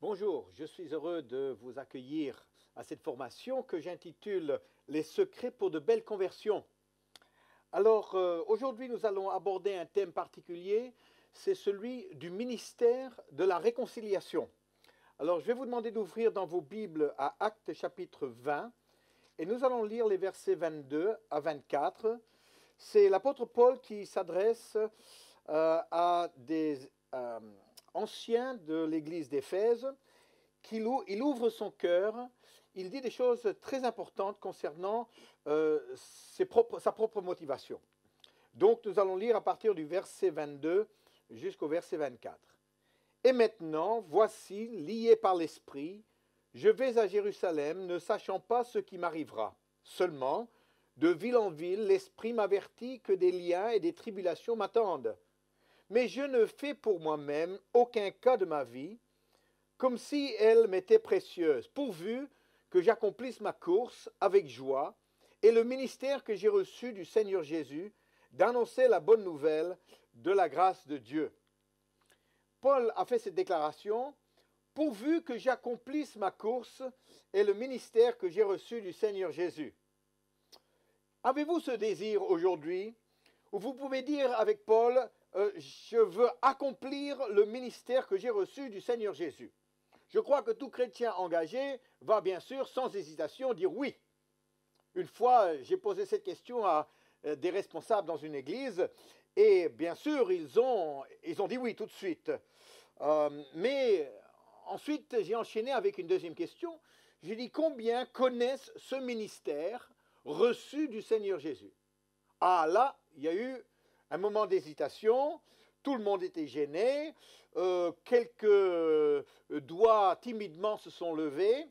Bonjour, je suis heureux de vous accueillir à cette formation que j'intitule « Les secrets pour de belles conversions ». Alors, aujourd'hui, nous allons aborder un thème particulier, c'est celui du ministère de la réconciliation. Alors, je vais vous demander d'ouvrir dans vos Bibles à Actes chapitre 20, et nous allons lire les versets 22 à 24. C'est l'apôtre Paul qui s'adresse à des anciens de l'église d'Éphèse. Il ouvre son cœur, il dit des choses très importantes concernant sa propre motivation. Donc nous allons lire à partir du verset 22 jusqu'au verset 24. Et maintenant, voici, lié par l'Esprit, je vais à Jérusalem, ne sachant pas ce qui m'arrivera. Seulement, de ville en ville, l'Esprit m'avertit que des liens et des tribulations m'attendent. Mais je ne fais pour moi-même aucun cas de ma vie, comme si elle m'était précieuse, pourvu que j'accomplisse ma course avec joie et le ministère que j'ai reçu du Seigneur Jésus d'annoncer la bonne nouvelle de la grâce de Dieu. Paul a fait cette déclaration, pourvu que j'accomplisse ma course et le ministère que j'ai reçu du Seigneur Jésus. Avez-vous ce désir aujourd'hui où vous pouvez dire avec Paul, je veux accomplir le ministère que j'ai reçu du Seigneur Jésus? Je crois que tout chrétien engagé va bien sûr sans hésitation dire oui. Une fois, j'ai posé cette question à des responsables dans une église et bien sûr, ils ont dit oui tout de suite. Mais ensuite, j'ai enchaîné avec une deuxième question. J'ai dit combien connaissent ce ministère reçu du Seigneur Jésus? Ah là, il y a eu un moment d'hésitation. Tout le monde était gêné, quelques doigts timidement se sont levés,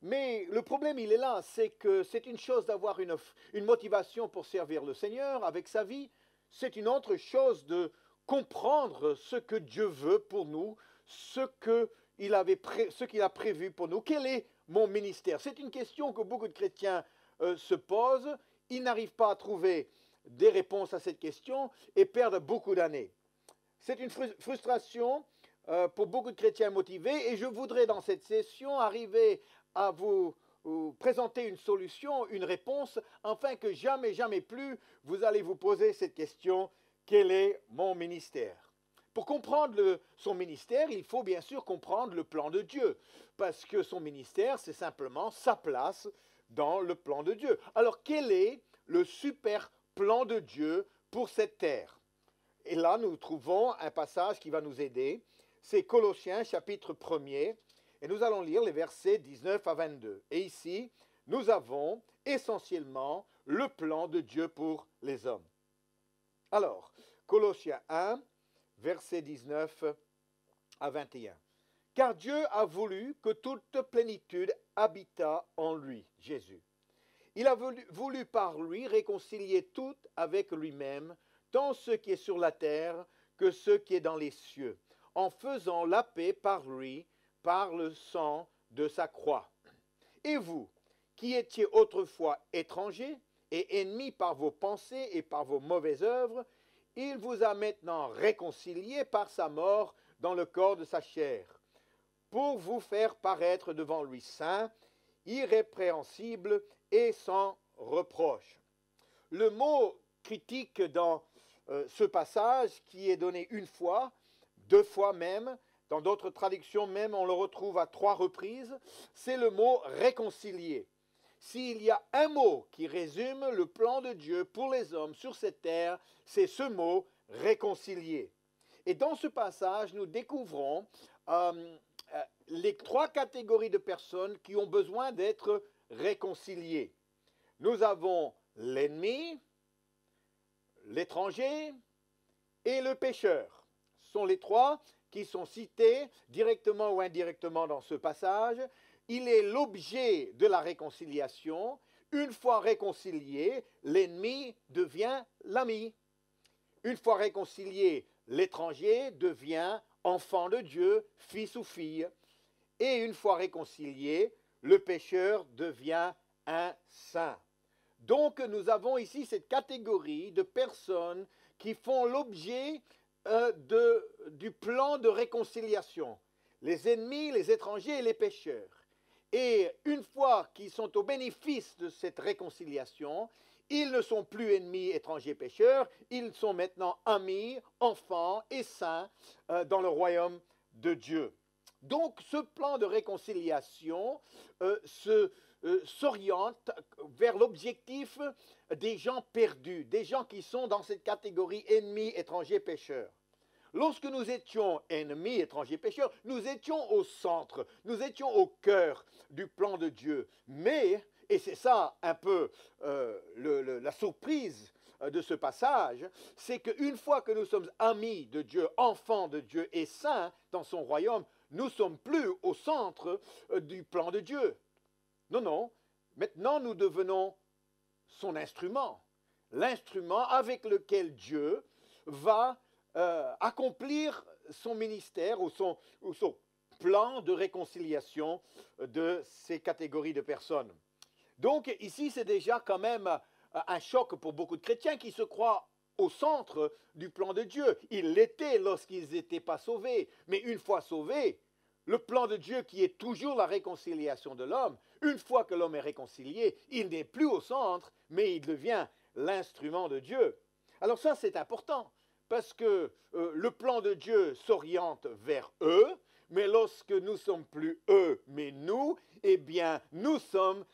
mais le problème il est là, c'est que c'est une chose d'avoir une motivation pour servir le Seigneur avec sa vie, c'est une autre chose de comprendre ce que Dieu veut pour nous, ce qu'il a prévu pour nous. Quel est mon ministère? C'est une question que beaucoup de chrétiens se posent, ils n'arrivent pas à trouver des réponses à cette question et perdent beaucoup d'années. C'est une frustration pour beaucoup de chrétiens motivés et je voudrais dans cette session arriver à vous présenter une solution, une réponse, afin que jamais, jamais plus vous allez vous poser cette question, quel est mon ministère? Pour comprendre son ministère, il faut bien sûr comprendre le plan de Dieu, parce que son ministère, c'est simplement sa place dans le plan de Dieu. Alors quel est le super plan de Dieu pour cette terre? Et là, nous trouvons un passage qui va nous aider. C'est Colossiens chapitre 1er. Et nous allons lire les versets 19 à 22. Et ici, nous avons essentiellement le plan de Dieu pour les hommes. Alors, Colossiens 1, versets 19 à 21. Car Dieu a voulu que toute plénitude habitât en lui, Jésus. Il a voulu par lui réconcilier tout avec lui-même, tant ce qui est sur la terre que ce qui est dans les cieux, en faisant la paix par lui, par le sang de sa croix. Et vous, qui étiez autrefois étrangers et ennemis par vos pensées et par vos mauvaises œuvres, il vous a maintenant réconciliés par sa mort dans le corps de sa chair, pour vous faire paraître devant lui saint, irrépréhensible et sans reproche. Le mot critique dans ce passage qui est donné une fois, deux fois même, dans d'autres traductions même on le retrouve à 3 reprises, c'est le mot réconcilier. S'il y a un mot qui résume le plan de Dieu pour les hommes sur cette terre, c'est ce mot réconcilier. Et dans ce passage, nous découvrons les 3 catégories de personnes qui ont besoin d'être réconciliées. Nous avons l'ennemi, l'étranger et le pécheur. Ce sont les 3 qui sont cités directement ou indirectement dans ce passage. Il est l'objet de la réconciliation. Une fois réconcilié, l'ennemi devient l'ami. Une fois réconcilié, l'étranger devient enfant de Dieu, fils ou fille. Et une fois réconcilié, le pécheur devient un saint. Donc nous avons ici cette catégorie de personnes qui font l'objet du plan de réconciliation. les ennemis, les étrangers et les pécheurs. Et une fois qu'ils sont au bénéfice de cette réconciliation, ils ne sont plus ennemis, étrangers, pécheurs, ils sont maintenant amis, enfants et saints dans le royaume de Dieu. Donc ce plan de réconciliation s'oriente vers l'objectif des gens perdus, des gens qui sont dans cette catégorie ennemis, étrangers, pécheurs. Lorsque nous étions ennemis, étrangers, pécheurs, nous étions au centre, nous étions au cœur du plan de Dieu. Mais, et c'est ça un peu la surprise de ce passage, c'est qu'une fois que nous sommes amis de Dieu, enfants de Dieu et saints dans son royaume, nous ne sommes plus au centre du plan de Dieu. Non, non. Maintenant, nous devenons son instrument. L'instrument avec lequel Dieu va accomplir son ministère ou son plan de réconciliation de ces catégories de personnes. Donc ici, c'est déjà quand même un choc pour beaucoup de chrétiens qui se croient au centre du plan de Dieu. Ils l'étaient lorsqu'ils n'étaient pas sauvés, mais une fois sauvés, le plan de Dieu qui est toujours la réconciliation de l'homme, une fois que l'homme est réconcilié, il n'est plus au centre, mais il devient l'instrument de Dieu. Alors ça, c'est important, parce que le plan de Dieu s'oriente vers eux, mais lorsque nous ne sommes plus eux, mais nous, eh bien, nous sommes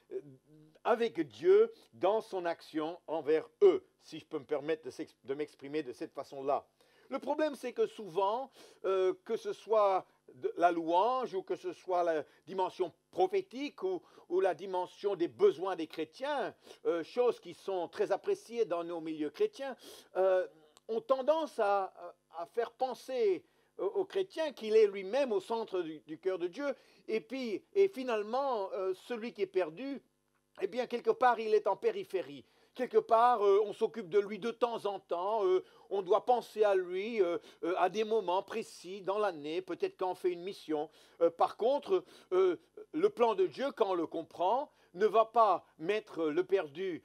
avec Dieu dans son action envers eux, si je peux me permettre de m'exprimer de cette façon-là. Le problème, c'est que souvent, que ce soit la louange ou que ce soit la dimension prophétique ou la dimension des besoins des chrétiens, choses qui sont très appréciées dans nos milieux chrétiens, ont tendance à faire penser au chrétien qu'il est lui-même au centre du cœur de Dieu. Et finalement, celui qui est perdu, eh bien, quelque part, il est en périphérie. Quelque part, on s'occupe de lui de temps en temps, on doit penser à lui à des moments précis dans l'année, peut-être quand on fait une mission. Par contre, le plan de Dieu, quand on le comprend, ne va pas mettre le perdu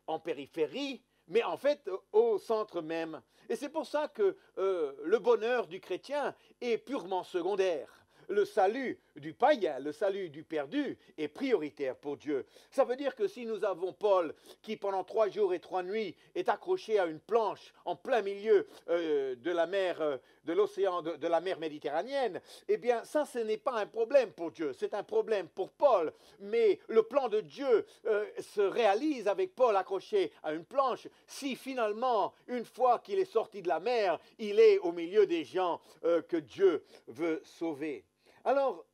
en périphérie, mais en fait au centre même. Et c'est pour ça que le bonheur du chrétien est purement secondaire. Le salut du païen, le salut du perdu est prioritaire pour Dieu. Ça veut dire que si nous avons Paul qui pendant 3 jours et 3 nuits est accroché à une planche en plein milieu de la mer, de l'océan, de la mer Méditerranéenne, eh bien ça ce n'est pas un problème pour Dieu, c'est un problème pour Paul. Mais le plan de Dieu se réalise avec Paul accroché à une planche si finalement, une fois qu'il est sorti de la mer, il est au milieu des gens que Dieu veut sauver. Alors,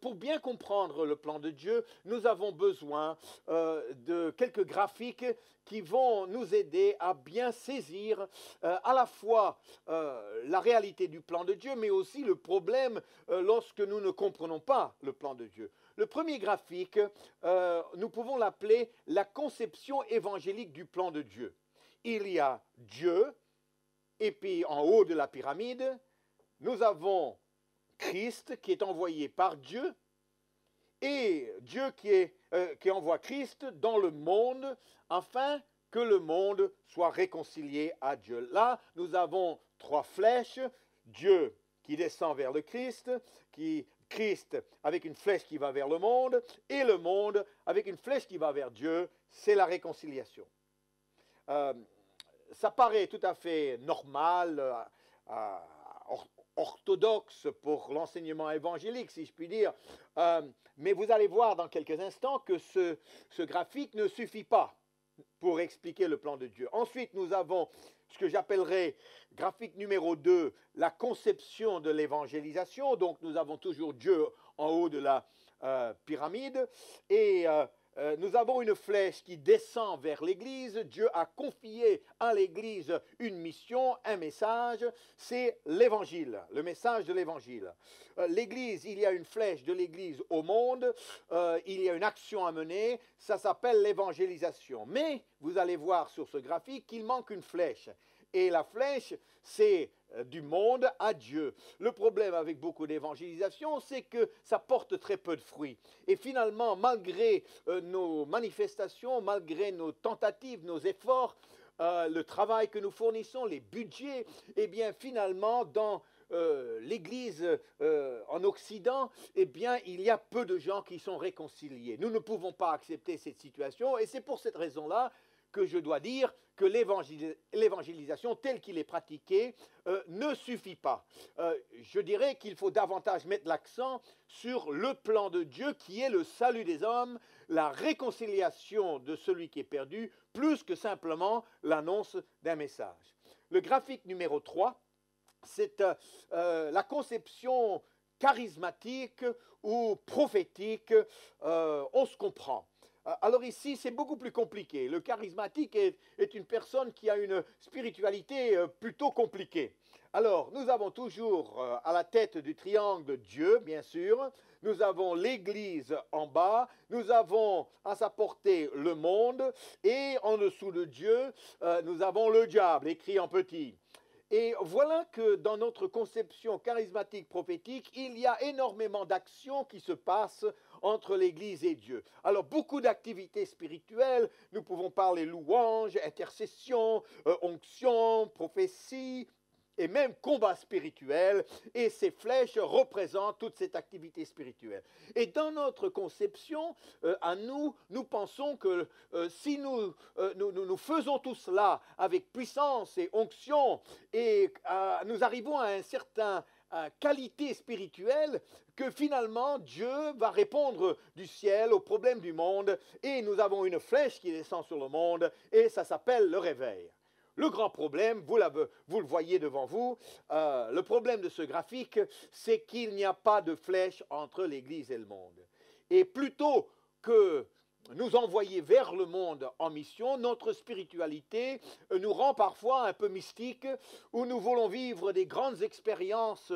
pour bien comprendre le plan de Dieu, nous avons besoin de quelques graphiques qui vont nous aider à bien saisir à la fois la réalité du plan de Dieu, mais aussi le problème lorsque nous ne comprenons pas le plan de Dieu. Le premier graphique, nous pouvons l'appeler la conception évangélique du plan de Dieu. Il y a Dieu, et puis en haut de la pyramide, nous avons Christ qui est envoyé par Dieu et Dieu qui envoie Christ dans le monde afin que le monde soit réconcilié à Dieu. Là, nous avons 3 flèches, Dieu qui descend vers le Christ avec une flèche qui va vers le monde et le monde avec une flèche qui va vers Dieu, c'est la réconciliation. Ça paraît tout à fait normal, orthodoxe pour l'enseignement évangélique, si je puis dire. Mais vous allez voir dans quelques instants que ce graphique ne suffit pas pour expliquer le plan de Dieu. Ensuite, nous avons ce que j'appellerais graphique numéro 2, la conception de l'évangélisation. Donc, nous avons toujours Dieu en haut de la pyramide et nous avons une flèche qui descend vers l'Église. Dieu a confié à l'Église une mission, un message, c'est l'Évangile, le message de l'Évangile. L'Église, il y a une flèche de l'Église au monde, il y a une action à mener, ça s'appelle l'évangélisation. Mais vous allez voir sur ce graphique qu'il manque une flèche. Et la flèche, c'est du monde à Dieu. Le problème avec beaucoup d'évangélisation, c'est que ça porte très peu de fruits. Et finalement, malgré nos manifestations, malgré nos tentatives, nos efforts, le travail que nous fournissons, les budgets, eh bien finalement dans l'Église en Occident, eh bien il y a peu de gens qui sont réconciliés. Nous ne pouvons pas accepter cette situation et c'est pour cette raison-là que je dois dire que l'évangélisation telle qu'il est pratiquée ne suffit pas. Je dirais qu'il faut davantage mettre l'accent sur le plan de Dieu qui est le salut des hommes, la réconciliation de celui qui est perdu, plus que simplement l'annonce d'un message. Le graphique numéro 3, c'est la conception charismatique ou prophétique, on se comprend. Alors ici, c'est beaucoup plus compliqué. Le charismatique est une personne qui a une spiritualité plutôt compliquée. Alors, nous avons toujours à la tête du triangle Dieu, bien sûr. Nous avons l'Église en bas. Nous avons à sa portée le monde. Et en dessous de Dieu, nous avons le diable, écrit en petit. Et voilà que dans notre conception charismatique prophétique, il y a énormément d'actions qui se passent entre l'Église et Dieu. Alors, beaucoup d'activités spirituelles, nous pouvons parler louange, intercession, onction, prophétie, et même combat spirituel, et ces flèches représentent toute cette activité spirituelle. Et dans notre conception, à nous, nous pensons que si nous faisons tout cela avec puissance et onction, et nous arrivons à une certaine qualité spirituelle, que finalement Dieu va répondre du ciel aux problèmes du monde, et nous avons une flèche qui descend sur le monde, et ça s'appelle le réveil. Le grand problème, vous le voyez devant vous, le problème de ce graphique, c'est qu'il n'y a pas de flèche entre l'Église et le monde. Et plutôt que nous envoyer vers le monde en mission, notre spiritualité nous rend parfois un peu mystiques, où nous voulons vivre des grandes expériences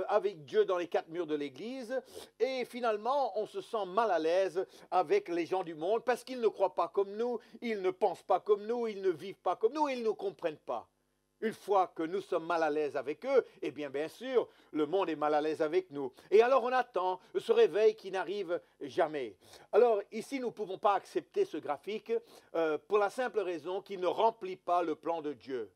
avec Dieu dans les quatre murs de l'Église, et finalement on se sent mal à l'aise avec les gens du monde, parce qu'ils ne croient pas comme nous, ils ne pensent pas comme nous, ils ne vivent pas comme nous, ils ne nous comprennent pas. Une fois que nous sommes mal à l'aise avec eux, eh bien sûr, le monde est mal à l'aise avec nous. Et alors on attend ce réveil qui n'arrive jamais. Alors ici, nous ne pouvons pas accepter ce graphique pour la simple raison qu'il ne remplit pas le plan de Dieu.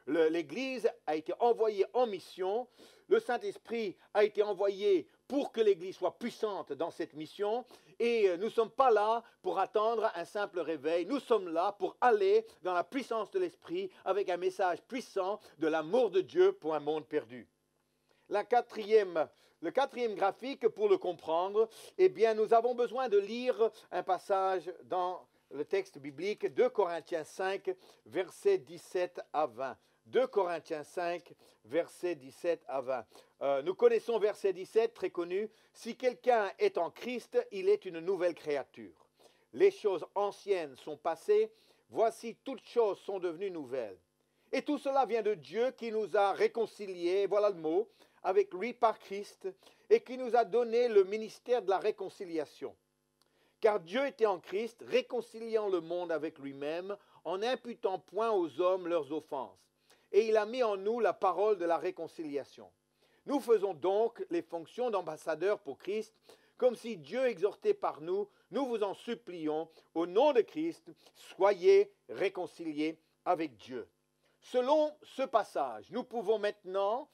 L'Église a été envoyée en mission, le Saint-Esprit a été envoyé pour que l'Église soit puissante dans cette mission, et nous ne sommes pas là pour attendre un simple réveil, nous sommes là pour aller dans la puissance de l'Esprit avec un message puissant de l'amour de Dieu pour un monde perdu. Le quatrième graphique, pour le comprendre, eh bien, nous avons besoin de lire un passage dans le texte biblique, 2 Corinthiens 5, versets 17 à 20. 2 Corinthiens 5, versets 17 à 20. Nous connaissons verset 17, très connu. « Si quelqu'un est en Christ, il est une nouvelle créature. Les choses anciennes sont passées, voici toutes choses sont devenues nouvelles. Et tout cela vient de Dieu qui nous a réconciliés, voilà le mot, avec lui par Christ, et qui nous a donné le ministère de la réconciliation. Car Dieu était en Christ, réconciliant le monde avec lui-même, en n'imputant point aux hommes leurs offenses. Et il a mis en nous la parole de la réconciliation. Nous faisons donc les fonctions d'ambassadeurs pour Christ, comme si Dieu exhortait par nous, nous vous en supplions, au nom de Christ, soyez réconciliés avec Dieu. » Selon ce passage, nous pouvons maintenant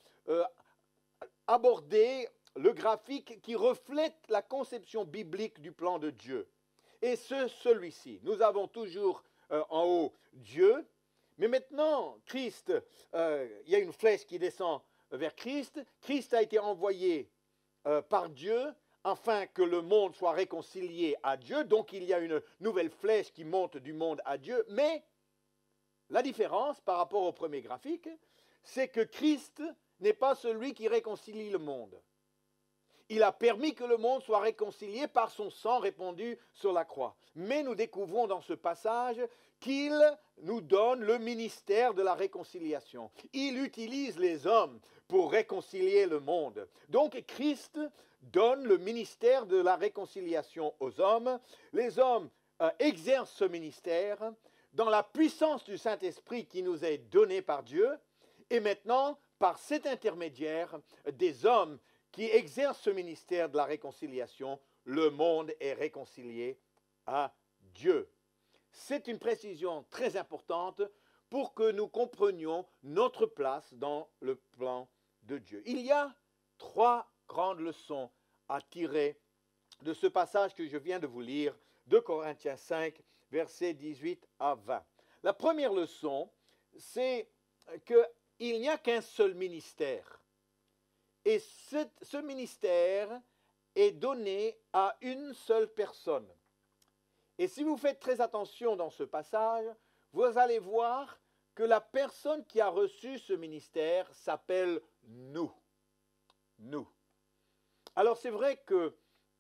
aborder le graphique qui reflète la conception biblique du plan de Dieu. Et celui-ci, nous avons toujours en haut Dieu, mais maintenant, Christ, il y a une flèche qui descend vers Christ. Christ a été envoyé par Dieu afin que le monde soit réconcilié à Dieu. Donc, il y a une nouvelle flèche qui monte du monde à Dieu. Mais la différence par rapport au premier graphique, c'est que Christ n'est pas celui qui réconcilie le monde. Il a permis que le monde soit réconcilié par son sang répandu sur la croix. Mais nous découvrons dans ce passage qu'il nous donne le ministère de la réconciliation. Il utilise les hommes pour réconcilier le monde. Donc Christ donne le ministère de la réconciliation aux hommes. Les hommes exercent ce ministère dans la puissance du Saint-Esprit qui nous est donné par Dieu. Et maintenant, par cet intermédiaire des hommes qui exerce ce ministère de la réconciliation, le monde est réconcilié à Dieu. C'est une précision très importante pour que nous comprenions notre place dans le plan de Dieu. Il y a 3 grandes leçons à tirer de ce passage que je viens de vous lire, de Corinthiens 5, versets 18 à 20. La première leçon, c'est qu'il n'y a qu'un seul ministère. Et ce ministère est donné à une seule personne. Et si vous faites très attention dans ce passage, vous allez voir que la personne qui a reçu ce ministère s'appelle nous. Nous. Alors c'est vrai que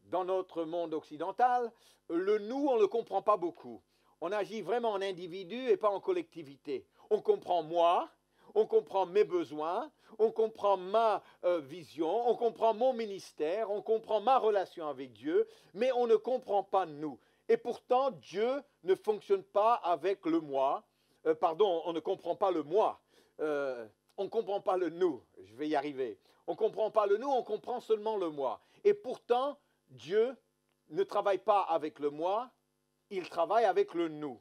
dans notre monde occidental, le nous, on ne le comprend pas beaucoup. On agit vraiment en individu et pas en collectivité. On comprend moi, on comprend mes besoins, on comprend ma vision, on comprend mon ministère, on comprend ma relation avec Dieu, mais on ne comprend pas nous. Et pourtant, Dieu ne fonctionne pas avec le moi. On ne comprend pas le moi. On ne comprend pas le nous. Je vais y arriver. On ne comprend pas le nous, on comprend seulement le moi. Et pourtant, Dieu ne travaille pas avec le moi, il travaille avec le nous.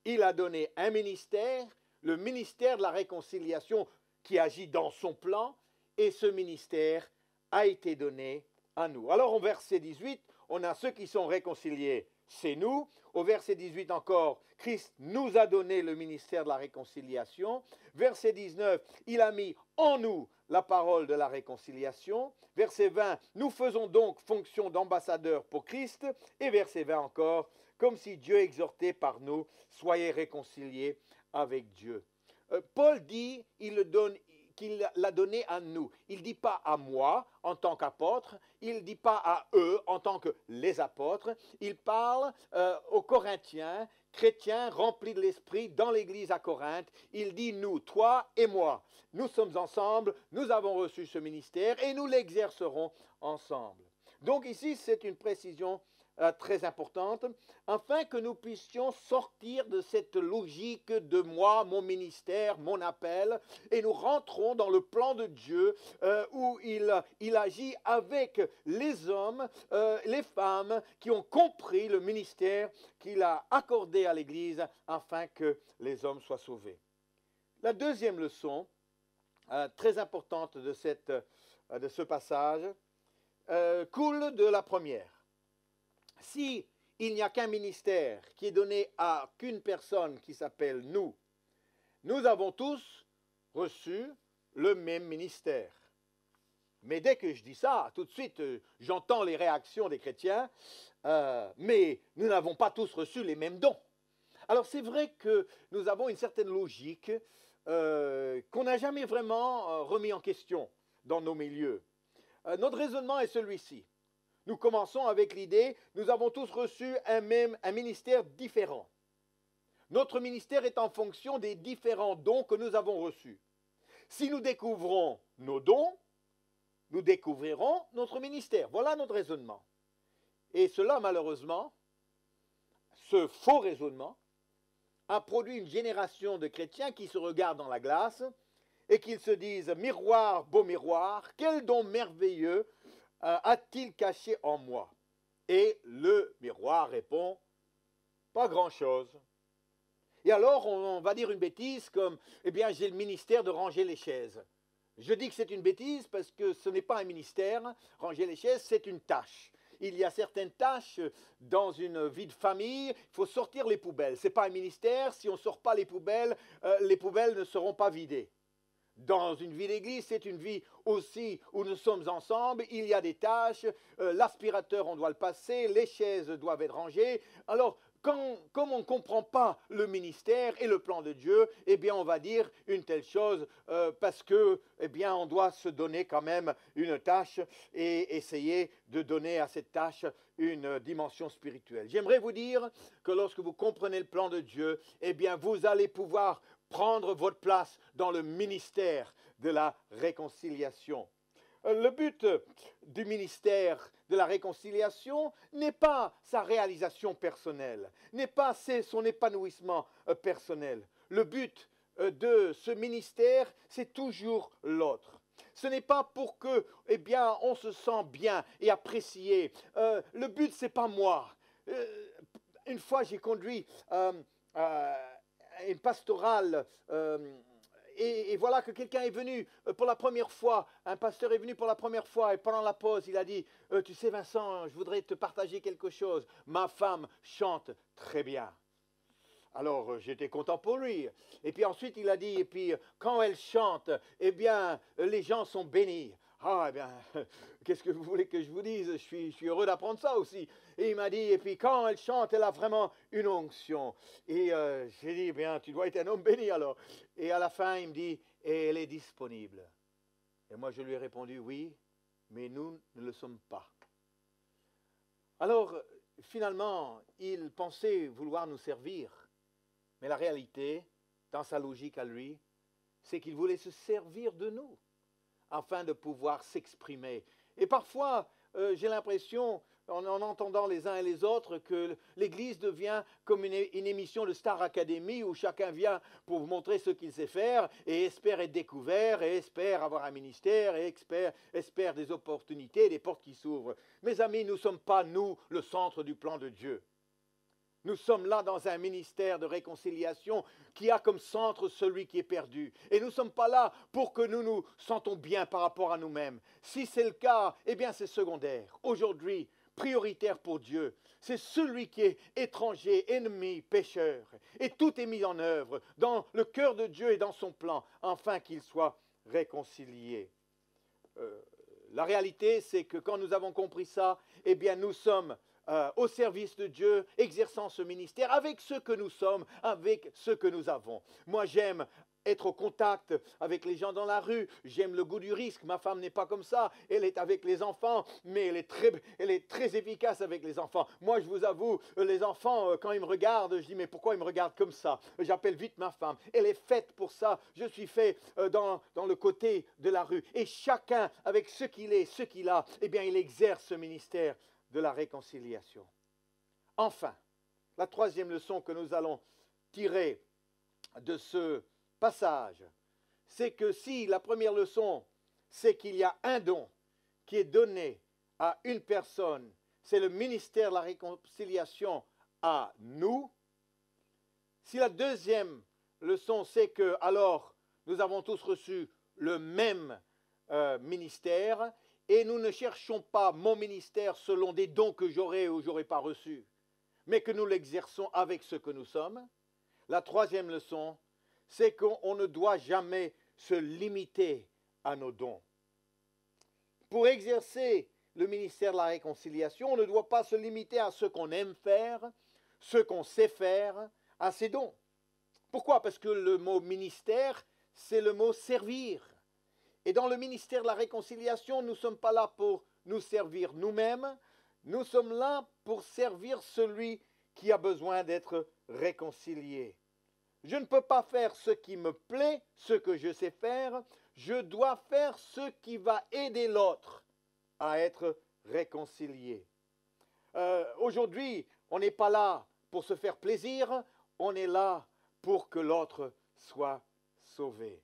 Il a donné un ministère, le ministère de la réconciliation qui agit dans son plan, et ce ministère a été donné à nous. Alors au verset 18, on a ceux qui sont réconciliés, c'est nous. Au verset 18 encore, Christ nous a donné le ministère de la réconciliation. Verset 19, il a mis en nous la parole de la réconciliation. Verset 20, nous faisons donc fonction d'ambassadeurs pour Christ. Et verset 20 encore, comme si Dieu exhortait par nous, soyez réconciliés avec Dieu. Paul dit qu'il l'a donné à nous. Il ne dit pas à moi en tant qu'apôtre, il ne dit pas à eux en tant que les apôtres. Il parle aux Corinthiens, chrétiens remplis de l'esprit dans l'église à Corinthe. Il dit nous, toi et moi. Nous sommes ensemble, nous avons reçu ce ministère et nous l'exercerons ensemble. Donc ici, c'est une précision très importante, afin que nous puissions sortir de cette logique de moi, mon ministère, mon appel, et nous rentrons dans le plan de Dieu où il agit avec les hommes, les femmes qui ont compris le ministère qu'il a accordé à l'Église afin que les hommes soient sauvés. La deuxième leçon, très importante de ce passage, coule de la première. Si il n'y a qu'un ministère qui est donné à qu'une personne qui s'appelle nous, nous avons tous reçu le même ministère. Mais dès que je dis ça, tout de suite, j'entends les réactions des chrétiens, mais nous n'avons pas tous reçu les mêmes dons. Alors c'est vrai que nous avons une certaine logique qu'on n'a jamais vraiment remis en question dans nos milieux. Notre raisonnement est celui-ci. Nous commençons avec l'idée, nous avons tous reçu un ministère différent. Notre ministère est en fonction des différents dons que nous avons reçus. Si nous découvrons nos dons, nous découvrirons notre ministère. Voilà notre raisonnement. Et cela, malheureusement, ce faux raisonnement, a produit une génération de chrétiens qui se regardent dans la glace et qui se disent « Miroir, beau miroir, quel don merveilleux a-t-il caché en moi ?» Et le miroir répond « Pas grand-chose. » Et alors on va dire une bêtise comme « Eh bien, j'ai le ministère de ranger les chaises. » Je dis que c'est une bêtise parce que ce n'est pas un ministère. Ranger les chaises, c'est une tâche. Il y a certaines tâches dans une vie de famille, il faut sortir les poubelles. Ce n'est pas un ministère, si on ne sort pas les poubelles ne seront pas vidées. Dans une vie d'église, c'est une vie aussi où nous sommes ensemble, il y a des tâches, l'aspirateur on doit le passer, les chaises doivent être rangées. Alors, comme on ne comprend pas le ministère et le plan de Dieu, eh bien on va dire une telle chose parce que eh bien on doit se donner quand même une tâche et essayer de donner à cette tâche une dimension spirituelle. J'aimerais vous dire que lorsque vous comprenez le plan de Dieu, eh bien vous allez pouvoir prendre votre place dans le ministère de la réconciliation. Le but du ministère de la réconciliation n'est pas sa réalisation personnelle, n'est pas son épanouissement personnel. Le but de ce ministère, c'est toujours l'autre. Ce n'est pas pour que, eh bien, on se sent bien et apprécié. Le but, c'est pas moi. Une fois, j'ai conduit un une pastorale. Et voilà que quelqu'un est venu pour la première fois, un pasteur est venu pour la première fois et pendant la pause, il a dit, tu sais Vincent, je voudrais te partager quelque chose. Ma femme chante très bien. Alors j'étais content pour lui. Et puis ensuite il a dit, et puis quand elle chante, eh bien les gens sont bénis. Ah, eh bien, qu'est-ce que vous voulez que je vous dise? Je suis heureux d'apprendre ça aussi. Et il m'a dit, et puis quand elle chante, elle a vraiment une onction. Et j'ai dit, eh bien, tu dois être un homme béni alors. Et à la fin, il me dit, et elle est disponible. Et moi, je lui ai répondu, oui, mais nous ne le sommes pas. Alors, finalement, il pensait vouloir nous servir. Mais la réalité, dans sa logique à lui, c'est qu'il voulait se servir de nous afin de pouvoir s'exprimer. Et parfois, j'ai l'impression, en entendant les uns et les autres, que l'Église devient comme une émission de Star Academy où chacun vient pour vous montrer ce qu'il sait faire et espère être découvert et espère avoir un ministère et espère des opportunités, des portes qui s'ouvrent. Mes amis, nous ne sommes pas, nous, le centre du plan de Dieu. Nous sommes là dans un ministère de réconciliation qui a comme centre celui qui est perdu. Et nous ne sommes pas là pour que nous nous sentons bien par rapport à nous-mêmes. Si c'est le cas, eh bien c'est secondaire. Aujourd'hui, prioritaire pour Dieu, c'est celui qui est étranger, ennemi, pécheur. Et tout est mis en œuvre dans le cœur de Dieu et dans son plan, afin qu'il soit réconcilié. La réalité, c'est que quand nous avons compris ça, eh bien nous sommes au service de Dieu, exerçant ce ministère avec ce que nous sommes, avec ce que nous avons. Moi, j'aime être au contact avec les gens dans la rue, j'aime le goût du risque. Ma femme n'est pas comme ça, elle est avec les enfants, mais elle est très efficace avec les enfants. Moi, je vous avoue, les enfants, quand ils me regardent, je dis, mais pourquoi ils me regardent comme ça? J'appelle vite ma femme, elle est faite pour ça, je suis fait dans le côté de la rue. Et chacun, avec ce qu'il est, ce qu'il a, eh bien, il exerce ce ministère de la réconciliation. Enfin, la troisième leçon que nous allons tirer de ce passage, c'est que si la première leçon, c'est qu'il y a un don qui est donné à une personne, c'est le ministère de la réconciliation à nous. Si la deuxième leçon, c'est que alors nous avons tous reçu le même ministère, et nous ne cherchons pas mon ministère selon des dons que j'aurai ou j'aurai pas reçus, mais que nous l'exerçons avec ce que nous sommes. La troisième leçon, c'est qu'on ne doit jamais se limiter à nos dons. Pour exercer le ministère de la réconciliation, on ne doit pas se limiter à ce qu'on aime faire, ce qu'on sait faire, à ses dons. Pourquoi? Parce que le mot ministère, c'est le mot servir. Et dans le ministère de la réconciliation, nous ne sommes pas là pour nous servir nous-mêmes, nous sommes là pour servir celui qui a besoin d'être réconcilié. Je ne peux pas faire ce qui me plaît, ce que je sais faire, je dois faire ce qui va aider l'autre à être réconcilié. Aujourd'hui, on n'est pas là pour se faire plaisir, on est là pour que l'autre soit sauvé.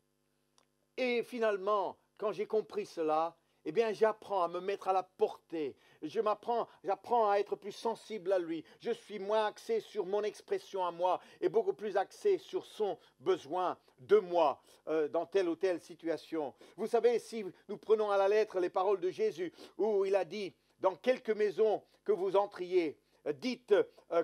Et finalement, quand j'ai compris cela, eh bien, j'apprends à me mettre à la portée. J'apprends à être plus sensible à lui. Je suis moins axé sur mon expression à moi et beaucoup plus axé sur son besoin de moi dans telle ou telle situation. Vous savez, si nous prenons à la lettre les paroles de Jésus où il a dit, dans quelque maison que vous entriez, dites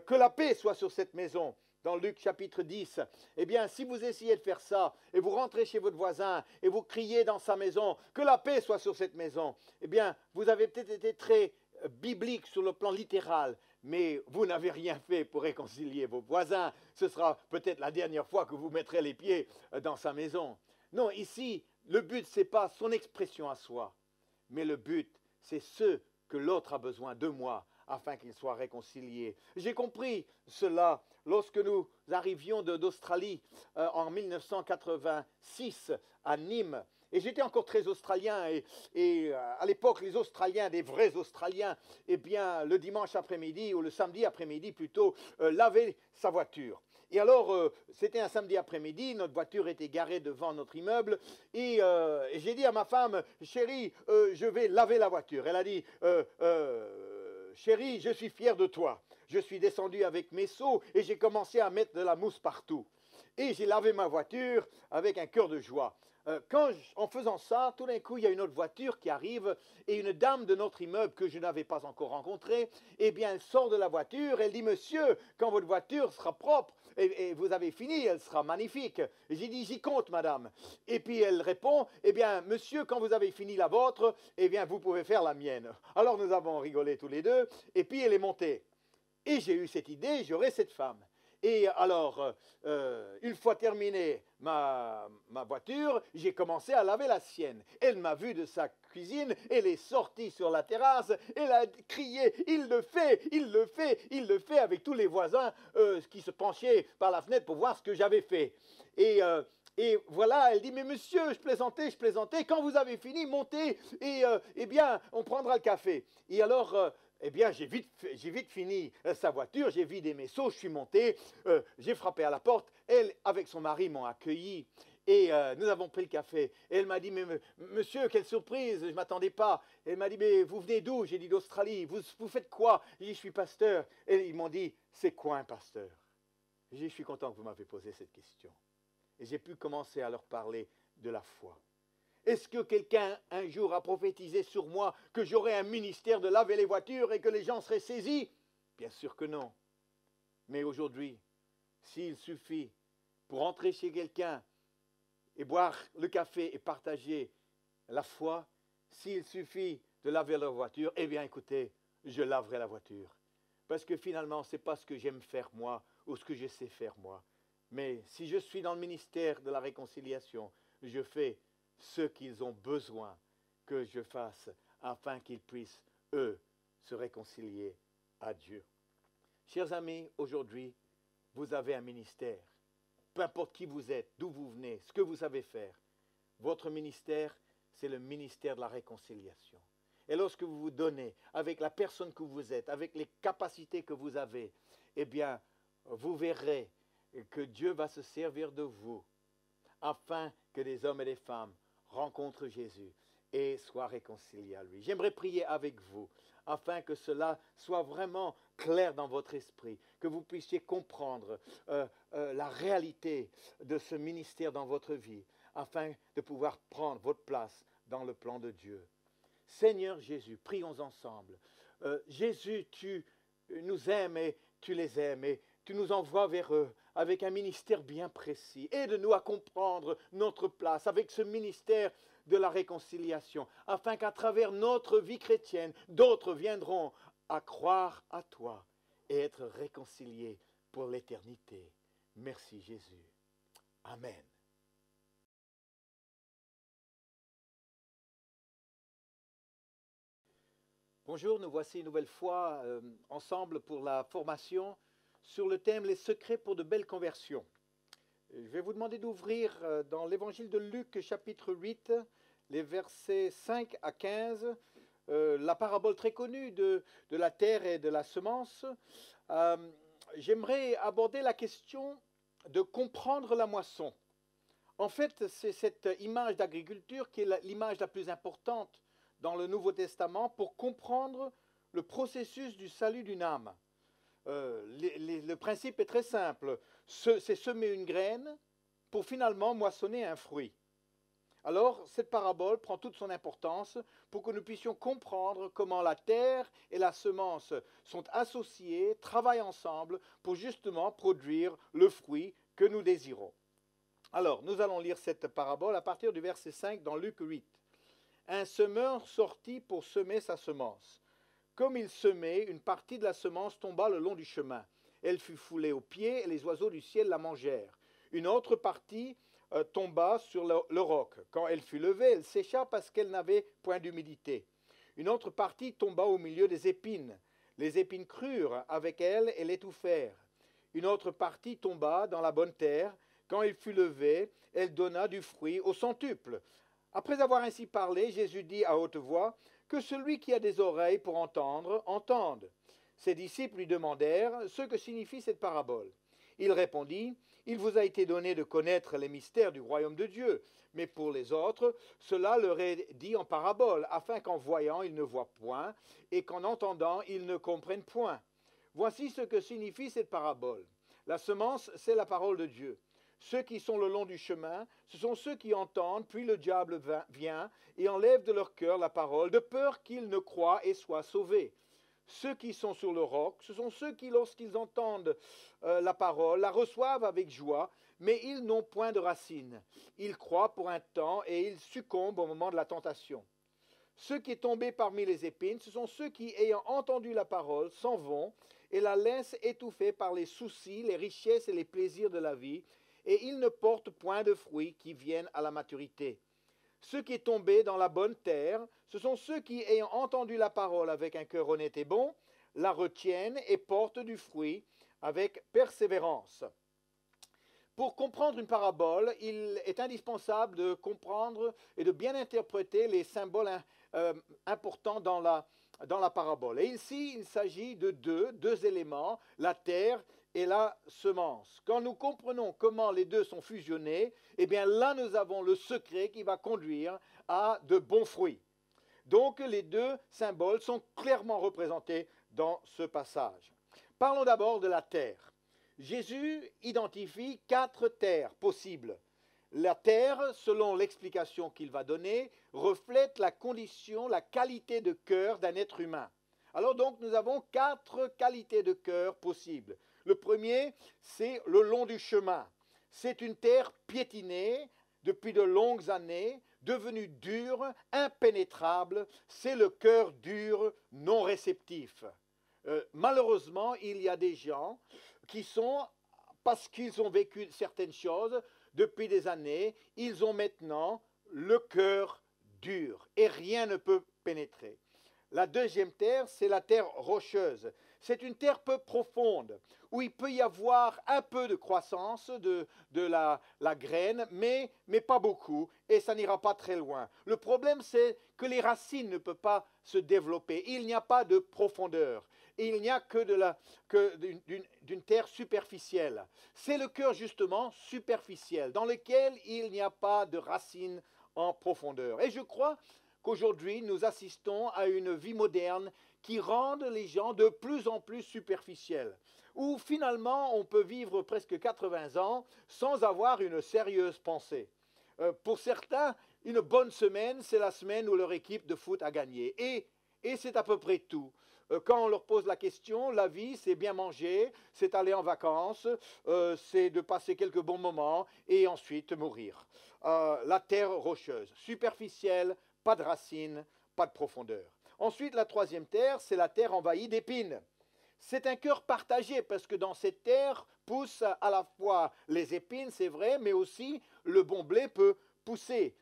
que la paix soit sur cette maison. Dans Luc chapitre 10, eh bien, si vous essayez de faire ça, et vous rentrez chez votre voisin, et vous criez dans sa maison, que la paix soit sur cette maison, eh bien, vous avez peut-être été très biblique sur le plan littéral, mais vous n'avez rien fait pour réconcilier vos voisins. Ce sera peut-être la dernière fois que vous mettrez les pieds dans sa maison. Non, ici, le but, ce n'est pas son expression à soi, mais le but, c'est ce que l'autre a besoin de moi, afin qu'il soit réconcilié. J'ai compris cela lorsque nous arrivions d'Australie en 1986 à Nîmes. Et j'étais encore très australien et à l'époque, les Australiens, des vrais Australiens, eh bien, le dimanche après-midi ou le samedi après-midi plutôt, lavaient sa voiture. Et alors, c'était un samedi après-midi, notre voiture était garée devant notre immeuble et j'ai dit à ma femme, chérie, je vais laver la voiture. Elle a dit, chérie, je suis fier de toi. Je suis descendu avec mes seaux et j'ai commencé à mettre de la mousse partout. Et j'ai lavé ma voiture avec un cœur de joie. En faisant ça, tout d'un coup, il y a une autre voiture qui arrive et une dame de notre immeuble que je n'avais pas encore rencontrée, eh bien, elle sort de la voiture, elle dit, monsieur, quand votre voiture sera propre et vous avez fini, elle sera magnifique. Et j'ai dit, j'y compte, madame. Et puis elle répond, eh bien, monsieur, quand vous avez fini la vôtre, eh bien, vous pouvez faire la mienne. Alors nous avons rigolé tous les deux, et puis elle est montée. Et j'ai eu cette idée, j'aurai cette femme. Et alors, une fois terminée ma voiture, j'ai commencé à laver la sienne. Elle m'a vu de sa cuisine, elle est sortie sur la terrasse, elle a crié, il le fait, il le fait, il le fait, avec tous les voisins qui se penchaient par la fenêtre pour voir ce que j'avais fait. Et voilà, elle dit, mais monsieur, je plaisantais, quand vous avez fini, montez, et eh bien, on prendra le café. Et alors, eh bien, j'ai vite fini sa voiture, j'ai vidé mes seaux, je suis monté, j'ai frappé à la porte, elle, avec son mari, m'ont accueilli, et nous avons pris le café. Et elle m'a dit, mais monsieur, quelle surprise, je ne m'attendais pas. Elle m'a dit, mais vous venez d'où? J'ai dit, d'Australie. Vous faites quoi? J'ai dit, je suis pasteur. Et ils m'ont dit, c'est quoi un pasteur? J'ai dit, je suis content que vous m'avez posé cette question. Et j'ai pu commencer à leur parler de la foi. Est-ce que quelqu'un un jour a prophétisé sur moi que j'aurais un ministère de laver les voitures et que les gens seraient saisis? Bien sûr que non. Mais aujourd'hui, s'il suffit pour entrer chez quelqu'un et boire le café et partager la foi, s'il suffit de laver leur voiture, eh bien écoutez, je laverai la voiture. Parce que finalement, ce n'est pas ce que j'aime faire moi ou ce que je sais faire moi. Mais si je suis dans le ministère de la réconciliation, je fais ce qu'ils ont besoin que je fasse afin qu'ils puissent, eux, se réconcilier à Dieu. Chers amis, aujourd'hui, vous avez un ministère. Peu importe qui vous êtes, d'où vous venez, ce que vous savez faire. Votre ministère, c'est le ministère de la réconciliation. Et lorsque vous vous donnez avec la personne que vous êtes, avec les capacités que vous avez, eh bien, vous verrez que Dieu va se servir de vous afin que des hommes et des femmes rencontrent Jésus et soient réconciliés à lui. J'aimerais prier avec vous afin que cela soit vraiment clair dans votre esprit, que vous puissiez comprendre la réalité de ce ministère dans votre vie, afin de pouvoir prendre votre place dans le plan de Dieu. Seigneur Jésus, prions ensemble. Jésus, tu nous aimes et tu les aimes et tu nous envoies vers eux avec un ministère bien précis. Aide-nous à comprendre notre place avec ce ministère de la réconciliation, afin qu'à travers notre vie chrétienne, d'autres viendront à croire à toi et être réconciliés pour l'éternité. Merci Jésus. Amen. Bonjour, nous voici une nouvelle fois ensemble pour la formation sur le thème « Les secrets pour de belles conversions ». Je vais vous demander d'ouvrir dans l'évangile de Luc, chapitre 8, les versets 5 à 15, la parabole très connue de la terre et de la semence. J'aimerais aborder la question de comprendre la moisson. En fait, c'est cette image d'agriculture qui est l'image la plus importante dans le Nouveau Testament pour comprendre le processus du salut d'une âme. Le principe est très simple, c'est semer une graine pour finalement moissonner un fruit. Alors, cette parabole prend toute son importance pour que nous puissions comprendre comment la terre et la semence sont associées, travaillent ensemble pour justement produire le fruit que nous désirons. Alors, nous allons lire cette parabole à partir du verset 5 dans Luc 8. Un semeur sortit pour semer sa semence. Comme il semait, une partie de la semence tomba le long du chemin. Elle fut foulée aux pieds et les oiseaux du ciel la mangèrent. Une autre partie tomba sur le roc. Quand elle fut levée, elle sécha parce qu'elle n'avait point d'humidité. Une autre partie tomba au milieu des épines. Les épines crurent avec elle et l'étouffèrent. Une autre partie tomba dans la bonne terre. Quand elle fut levée, elle donna du fruit au centuple. Après avoir ainsi parlé, Jésus dit à haute voix, « Que celui qui a des oreilles pour entendre, entende. » Ses disciples lui demandèrent ce que signifie cette parabole. Il répondit, « Il vous a été donné de connaître les mystères du royaume de Dieu, mais pour les autres, cela leur est dit en parabole, afin qu'en voyant, ils ne voient point, et qu'en entendant, ils ne comprennent point. Voici ce que signifie cette parabole. La semence, c'est la parole de Dieu. Ceux qui sont le long du chemin, ce sont ceux qui entendent, puis le diable vient et enlève de leur cœur la parole, de peur qu'ils ne croient et soient sauvés. Ceux qui sont sur le roc, ce sont ceux qui, lorsqu'ils entendent la parole, la reçoivent avec joie, mais ils n'ont point de racines. Ils croient pour un temps et ils succombent au moment de la tentation. Ceux qui sont tombés parmi les épines, ce sont ceux qui, ayant entendu la parole, s'en vont et la laissent étouffée par les soucis, les richesses et les plaisirs de la vie, et ils ne portent point de fruits qui viennent à la maturité. Ceux qui sont tombés dans la bonne terre, ce sont ceux qui, ayant entendu la parole avec un cœur honnête et bon, la retiennent et portent du fruit avec persévérance. Pour comprendre une parabole, il est indispensable de comprendre et de bien interpréter les symboles importants dans la parabole. Et ici, il s'agit de deux éléments, la terre et la semence. Quand nous comprenons comment les deux sont fusionnés, eh bien là, nous avons le secret qui va conduire à de bons fruits. Donc, les deux symboles sont clairement représentés dans ce passage. Parlons d'abord de la terre. Jésus identifie 4 terres possibles. La terre, selon l'explication qu'il va donner, reflète la condition, la qualité de cœur d'un être humain. Alors donc, nous avons 4 qualités de cœur possibles. Le premier, c'est le long du chemin. C'est une terre piétinée depuis de longues années, devenue dure, impénétrable. C'est le cœur dur, non réceptif. Malheureusement, il y a des gens qui sont, parce qu'ils ont vécu certaines choses depuis des années, ils ont maintenant le cœur dur et rien ne peut pénétrer. La deuxième terre, c'est la terre rocheuse. C'est une terre peu profonde, où il peut y avoir un peu de croissance de la graine, mais pas beaucoup, et ça n'ira pas très loin. Le problème, c'est que les racines ne peuvent pas se développer. Il n'y a pas de profondeur. Il n'y a que d'une terre superficielle. C'est le cœur justement superficiel, dans lequel il n'y a pas de racines en profondeur. Et je crois qu'aujourd'hui, nous assistons à une vie moderne qui rend les gens de plus en plus superficiels, où finalement on peut vivre presque 80 ans sans avoir une sérieuse pensée. Pour certains, une bonne semaine, c'est la semaine où leur équipe de foot a gagné. Et c'est à peu près tout. Quand on leur pose la question, la vie, c'est bien manger, c'est aller en vacances, c'est de passer quelques bons moments et ensuite mourir. La terre rocheuse, superficielle, pas de racines, pas de profondeur. Ensuite, la troisième terre, c'est la terre envahie d'épines. C'est un cœur partagé parce que dans cette terre poussent à la fois les épines, c'est vrai, mais aussi le bon blé peut pousser.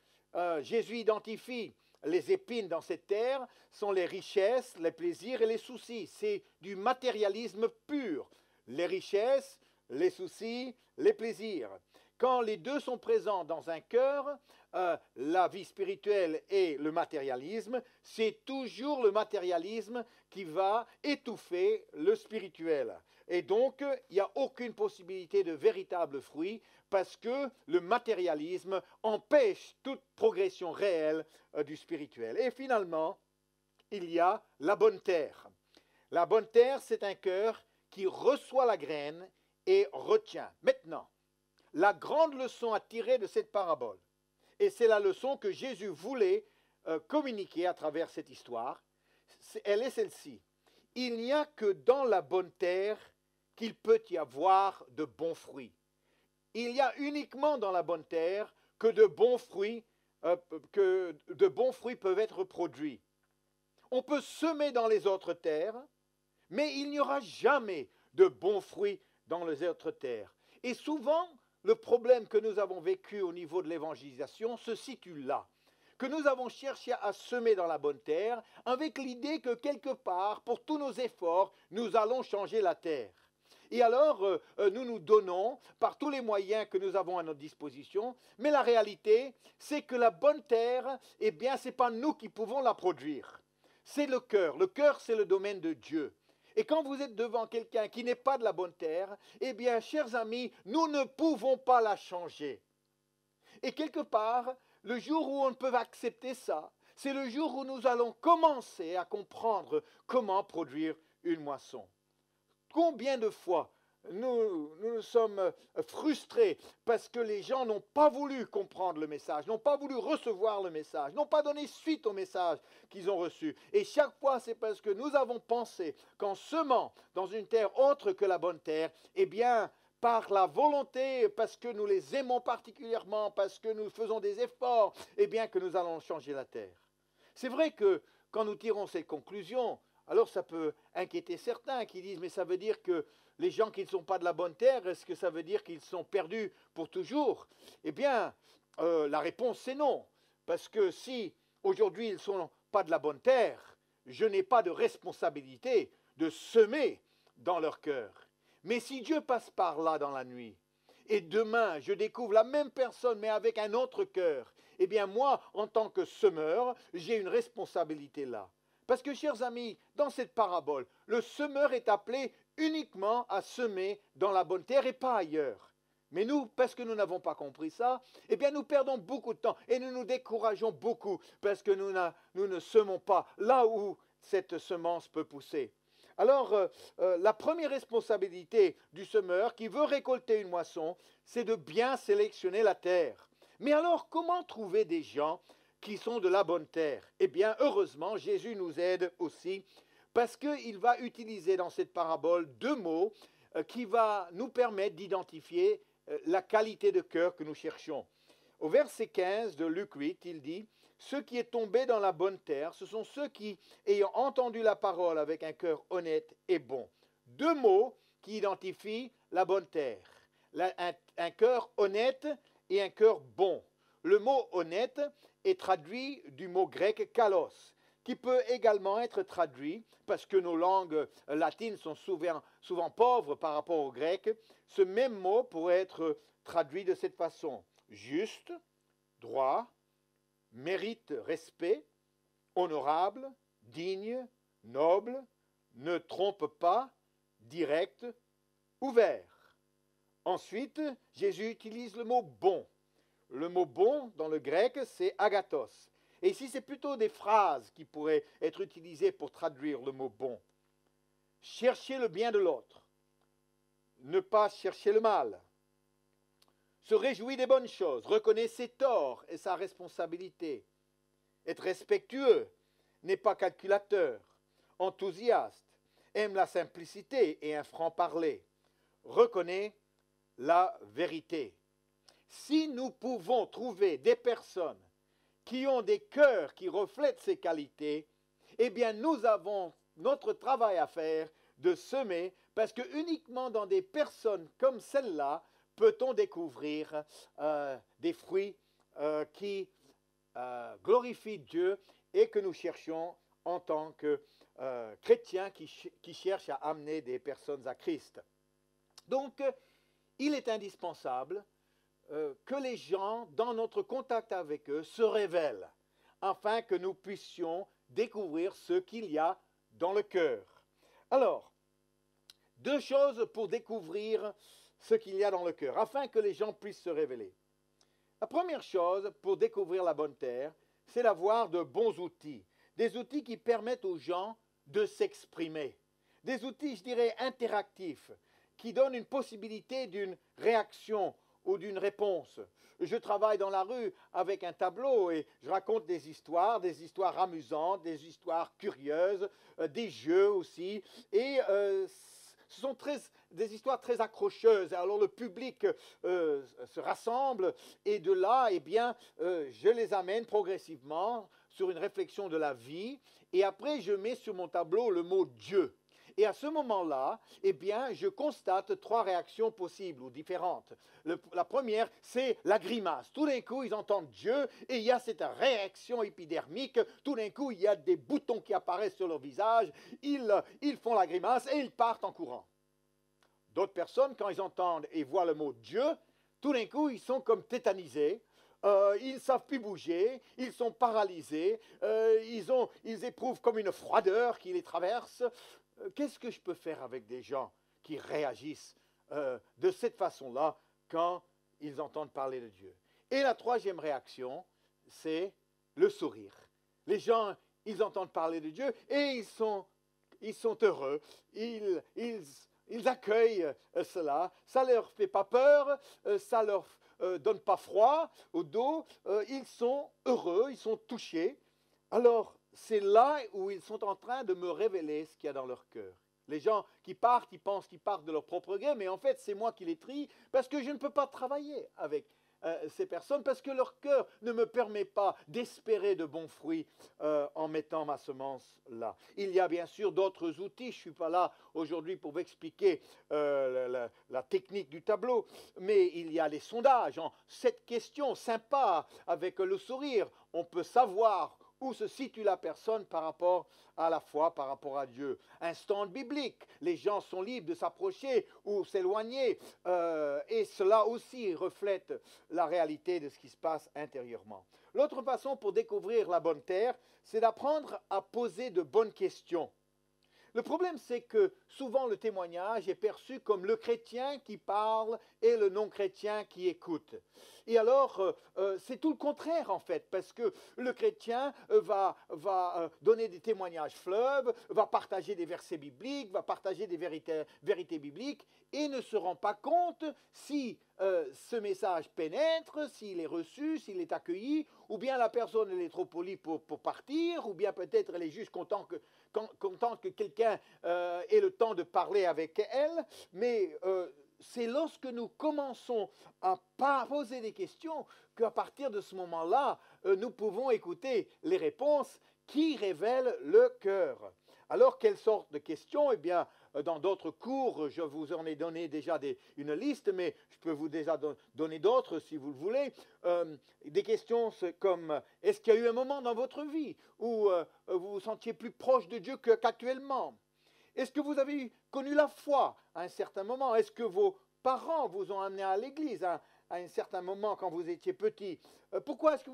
Jésus identifie les épines dans cette terre sont les richesses, les plaisirs et les soucis. C'est du matérialisme pur. Les richesses, les soucis, les plaisirs. Quand les deux sont présents dans un cœur, la vie spirituelle et le matérialisme, c'est toujours le matérialisme qui va étouffer le spirituel. Et donc, il n'y a aucune possibilité de véritable fruit parce que le matérialisme empêche toute progression réelle du spirituel. Et finalement, il y a la bonne terre. La bonne terre, c'est un cœur qui reçoit la graine et retient. Maintenant, la grande leçon à tirer de cette parabole, et c'est la leçon que Jésus voulait communiquer à travers cette histoire, elle est celle-ci. Il n'y a que dans la bonne terre qu'il peut y avoir de bons fruits. Il y a uniquement dans la bonne terre que de bons fruits peuvent être produits. On peut semer dans les autres terres, mais il n'y aura jamais de bons fruits dans les autres terres. Et souvent, le problème que nous avons vécu au niveau de l'évangélisation se situe là, que nous avons cherché à semer dans la bonne terre avec l'idée que quelque part, pour tous nos efforts, nous allons changer la terre. Et alors, nous nous donnons par tous les moyens que nous avons à notre disposition, mais la réalité, c'est que la bonne terre, eh bien, ce n'est pas nous qui pouvons la produire. C'est le cœur. Le cœur, c'est le domaine de Dieu. Et quand vous êtes devant quelqu'un qui n'est pas de la bonne terre, eh bien, chers amis, nous ne pouvons pas la changer. Et quelque part, le jour où on peut accepter ça, c'est le jour où nous allons commencer à comprendre comment produire une moisson. Combien de fois nous sommes frustrés parce que les gens n'ont pas voulu comprendre le message, n'ont pas voulu recevoir le message, n'ont pas donné suite au message qu'ils ont reçu. Et chaque fois, c'est parce que nous avons pensé qu'en semant dans une terre autre que la bonne terre, eh bien, par la volonté, parce que nous les aimons particulièrement, parce que nous faisons des efforts, eh bien, que nous allons changer la terre. C'est vrai que quand nous tirons cette conclusion, alors ça peut inquiéter certains qui disent, mais ça veut dire que les gens qui ne sont pas de la bonne terre, est-ce que ça veut dire qu'ils sont perdus pour toujours? Eh bien, la réponse c'est non. Parce que si aujourd'hui ils ne sont pas de la bonne terre, je n'ai pas de responsabilité de semer dans leur cœur. Mais si Dieu passe par là dans la nuit, et demain je découvre la même personne mais avec un autre cœur, eh bien moi, en tant que semeur, j'ai une responsabilité là. Parce que, chers amis, dans cette parabole, le semeur est appelé uniquement à semer dans la bonne terre et pas ailleurs. Mais nous, parce que nous n'avons pas compris ça, eh bien nous perdons beaucoup de temps et nous nous décourageons beaucoup parce que nous ne semons pas là où cette semence peut pousser. Alors, la première responsabilité du semeur qui veut récolter une moisson, c'est de bien sélectionner la terre. Mais alors, comment trouver des gens qui sont de la bonne terre? Eh bien, heureusement, Jésus nous aide aussi parce qu'il va utiliser dans cette parabole deux mots qui vont nous permettre d'identifier la qualité de cœur que nous cherchons. Au verset 15 de Luc 8, il dit « Ceux qui est tombé dans la bonne terre, ce sont ceux qui, ayant entendu la parole avec un cœur honnête et bon. » Deux mots qui identifient la bonne terre. Un cœur honnête et un cœur bon. Le mot honnête est traduit du mot grec kalos, qui peut également être traduit, parce que nos langues latines sont souvent pauvres par rapport au grec, ce même mot pourrait être traduit de cette façon. Juste, droit, mérite respect, honorable, digne, noble, ne trompe pas, direct, ouvert. Ensuite, Jésus utilise le mot bon. Le mot bon dans le grec, c'est agathos. Et ici, c'est plutôt des phrases qui pourraient être utilisées pour traduire le mot bon. Chercher le bien de l'autre. Ne pas chercher le mal. Se réjouit des bonnes choses. Reconnaît ses torts et sa responsabilité. Être respectueux. N'est pas calculateur. Enthousiaste. Aime la simplicité et un franc-parler. Reconnaît la vérité. Si nous pouvons trouver des personnes qui ont des cœurs qui reflètent ces qualités, eh bien nous avons notre travail à faire de semer, parce que uniquement dans des personnes comme celle-là peut-on découvrir des fruits qui glorifient Dieu et que nous cherchons en tant que chrétiens qui cherchent à amener des personnes à Christ. Donc, il est indispensable que les gens, dans notre contact avec eux, se révèlent, afin que nous puissions découvrir ce qu'il y a dans le cœur. Alors, deux choses pour découvrir ce qu'il y a dans le cœur, afin que les gens puissent se révéler. La première chose pour découvrir la bonne terre, c'est d'avoir de bons outils, des outils qui permettent aux gens de s'exprimer, des outils, je dirais, interactifs, qui donnent une possibilité d'une réaction ou d'une réponse. Je travaille dans la rue avec un tableau et je raconte des histoires amusantes, des histoires curieuses, des jeux aussi. Et ce sont des histoires très accrocheuses. Alors le public se rassemble et de là, eh bien, je les amène progressivement sur une réflexion de la vie. Et après, je mets sur mon tableau le mot Dieu. Et à ce moment-là, eh bien, je constate trois réactions possibles ou différentes. La première, c'est la grimace. Tout d'un coup, ils entendent Dieu et il y a cette réaction épidermique. Tout d'un coup, il y a des boutons qui apparaissent sur leur visage. Ils font la grimace et ils partent en courant. D'autres personnes, quand ils entendent et voient le mot Dieu, tout d'un coup, ils sont comme tétanisés. Ils ne savent plus bouger, ils sont paralysés, ils éprouvent comme une froideur qui les traverse. Qu'est-ce que je peux faire avec des gens qui réagissent de cette façon-là quand ils entendent parler de Dieu? Et la troisième réaction, c'est le sourire. Les gens, ils entendent parler de Dieu et ils sont heureux, ils ils accueillent cela, ça ne leur fait pas peur, ça ne leur donne pas froid au dos, ils sont heureux, ils sont touchés. Alors, c'est là où ils sont en train de me révéler ce qu'il y a dans leur cœur. Les gens qui partent, ils pensent qu'ils partent de leur propre gré, mais en fait, c'est moi qui les trie parce que je ne peux pas travailler avec ces personnes parce que leur cœur ne me permet pas d'espérer de bons fruits en mettant ma semence là. Il y a bien sûr d'autres outils, je ne suis pas là aujourd'hui pour vous expliquer la technique du tableau, mais il y a les sondages. En 7 questions sympas avec le sourire, on peut savoir où se situe la personne par rapport à la foi, par rapport à Dieu. Un stand biblique, les gens sont libres de s'approcher ou s'éloigner, et cela aussi reflète la réalité de ce qui se passe intérieurement. L'autre façon pour découvrir la bonne terre, c'est d'apprendre à poser de bonnes questions. Le problème, c'est que souvent le témoignage est perçu comme le chrétien qui parle et le non-chrétien qui écoute. Et alors, c'est tout le contraire en fait, parce que le chrétien va donner des témoignages fleuves, va partager des versets bibliques, va partager des vérités bibliques, et ne se rend pas compte si ce message pénètre, s'il est reçu, s'il est accueilli, ou bien la personne elle est trop polie pour partir, ou bien peut-être elle est juste contente que quelqu'un ait le temps de parler avec elle, mais c'est lorsque nous commençons à poser des questions qu'à partir de ce moment-là, nous pouvons écouter les réponses qui révèlent le cœur. Alors, quelles sortes de questions? Eh bien, dans d'autres cours, je vous en ai donné déjà une liste, mais je peux vous déjà donner d'autres si vous le voulez. Des questions comme, est-ce qu'il y a eu un moment dans votre vie où vous vous sentiez plus proche de Dieu qu'actuellement? Est-ce que vous avez connu la foi à un certain moment? Est-ce que vos parents vous ont amené à l'église à un certain moment quand vous étiez petit? Pourquoi est-ce que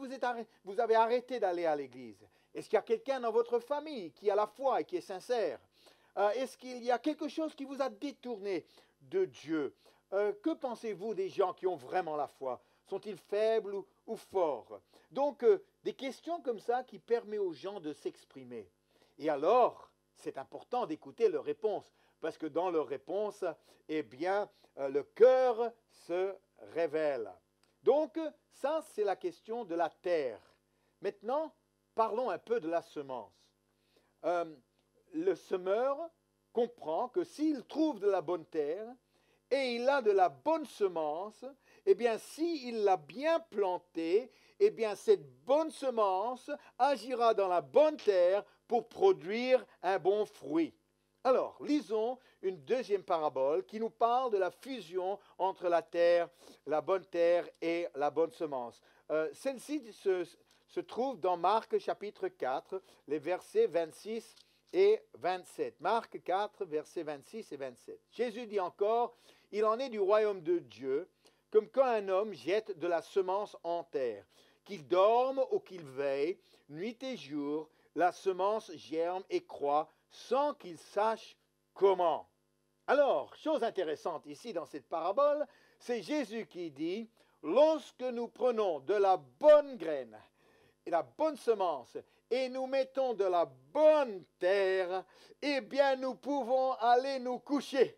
vous avez arrêté d'aller à l'église? Est-ce qu'il y a quelqu'un dans votre famille qui a la foi et qui est sincère? Est-ce qu'il y a quelque chose qui vous a détourné de Dieu? Que pensez-vous des gens qui ont vraiment la foi? Sont-ils faibles ou forts? Donc, des questions comme ça qui permettent aux gens de s'exprimer. Et alors, c'est important d'écouter leurs réponses, parce que dans leurs réponses, eh bien, le cœur se révèle. Donc, ça, c'est la question de la terre. Maintenant, parlons un peu de la semence. Le semeur comprend que s'il trouve de la bonne terre et il a de la bonne semence, eh bien, s'il l'a bien plantée, eh bien, cette bonne semence agira dans la bonne terre pour produire un bon fruit. Alors, lisons une deuxième parabole qui nous parle de la fusion entre la terre, la bonne terre et la bonne semence. Celle-ci se trouve dans Marc chapitre 4, les versets 26 et 27. Marc 4, versets 26 et 27. Jésus dit encore, « Il en est du royaume de Dieu, comme quand un homme jette de la semence en terre. Qu'il dorme ou qu'il veille, nuit et jour, la semence germe et croît sans qu'il sache comment. » Alors, chose intéressante ici dans cette parabole, c'est Jésus qui dit, « Lorsque nous prenons de la bonne graine et la bonne semence, et nous mettons de la bonne terre, eh bien nous pouvons aller nous coucher,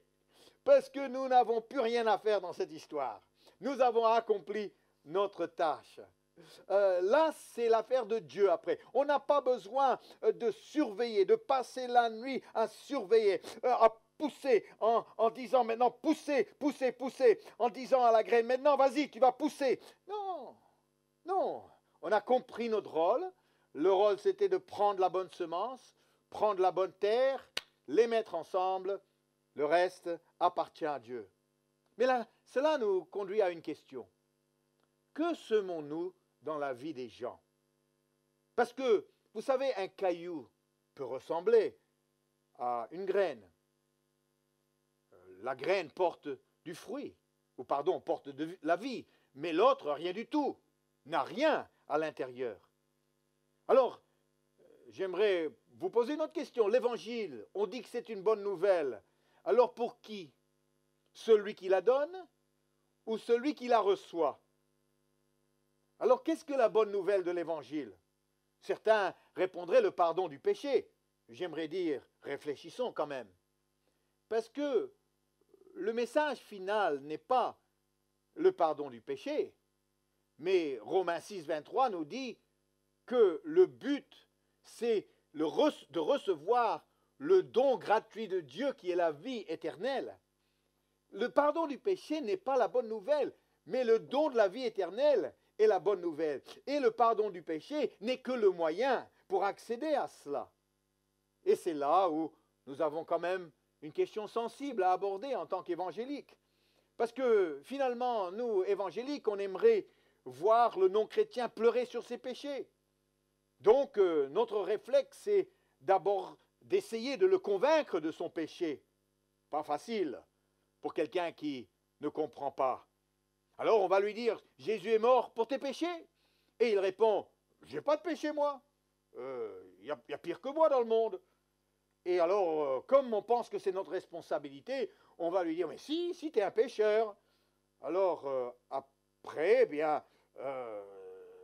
parce que nous n'avons plus rien à faire dans cette histoire. Nous avons accompli notre tâche. » Là, c'est l'affaire de Dieu après. On n'a pas besoin de surveiller, de passer la nuit à surveiller, à pousser en disant maintenant poussez, poussez, poussez, en disant à la graine maintenant vas-y, tu vas pousser. Non, non. On a compris notre rôle. Le rôle, c'était de prendre la bonne semence, prendre la bonne terre, les mettre ensemble. Le reste appartient à Dieu. Mais là, cela nous conduit à une question. Que semons-nous dans la vie des gens? Parce que, vous savez, un caillou peut ressembler à une graine. La graine porte du fruit, ou pardon, porte de la vie, mais l'autre, rien du tout, n'a rien à l'intérieur. Alors, j'aimerais vous poser une autre question. L'évangile, on dit que c'est une bonne nouvelle. Alors pour qui? Celui qui la donne ou celui qui la reçoit? Alors qu'est-ce que la bonne nouvelle de l'évangile? Certains répondraient le pardon du péché. J'aimerais dire, réfléchissons quand même. Parce que le message final n'est pas le pardon du péché, mais Romains 6, 23 nous dit que le but, c'est de recevoir le don gratuit de Dieu qui est la vie éternelle. Le pardon du péché n'est pas la bonne nouvelle, mais le don de la vie éternelle est la bonne nouvelle. Et le pardon du péché n'est que le moyen pour accéder à cela. Et c'est là où nous avons quand même une question sensible à aborder en tant qu'évangéliques. Parce que finalement, nous, évangéliques, on aimerait voir le non-chrétien pleurer sur ses péchés. Donc, notre réflexe, c'est d'abord d'essayer de le convaincre de son péché. Pas facile pour quelqu'un qui ne comprend pas. Alors, on va lui dire, Jésus est mort pour tes péchés. Et il répond, j'ai pas de péché, moi. Il y a pire que moi dans le monde. Et alors, comme on pense que c'est notre responsabilité, on va lui dire, mais si tu es un pécheur. Alors, après, eh bien,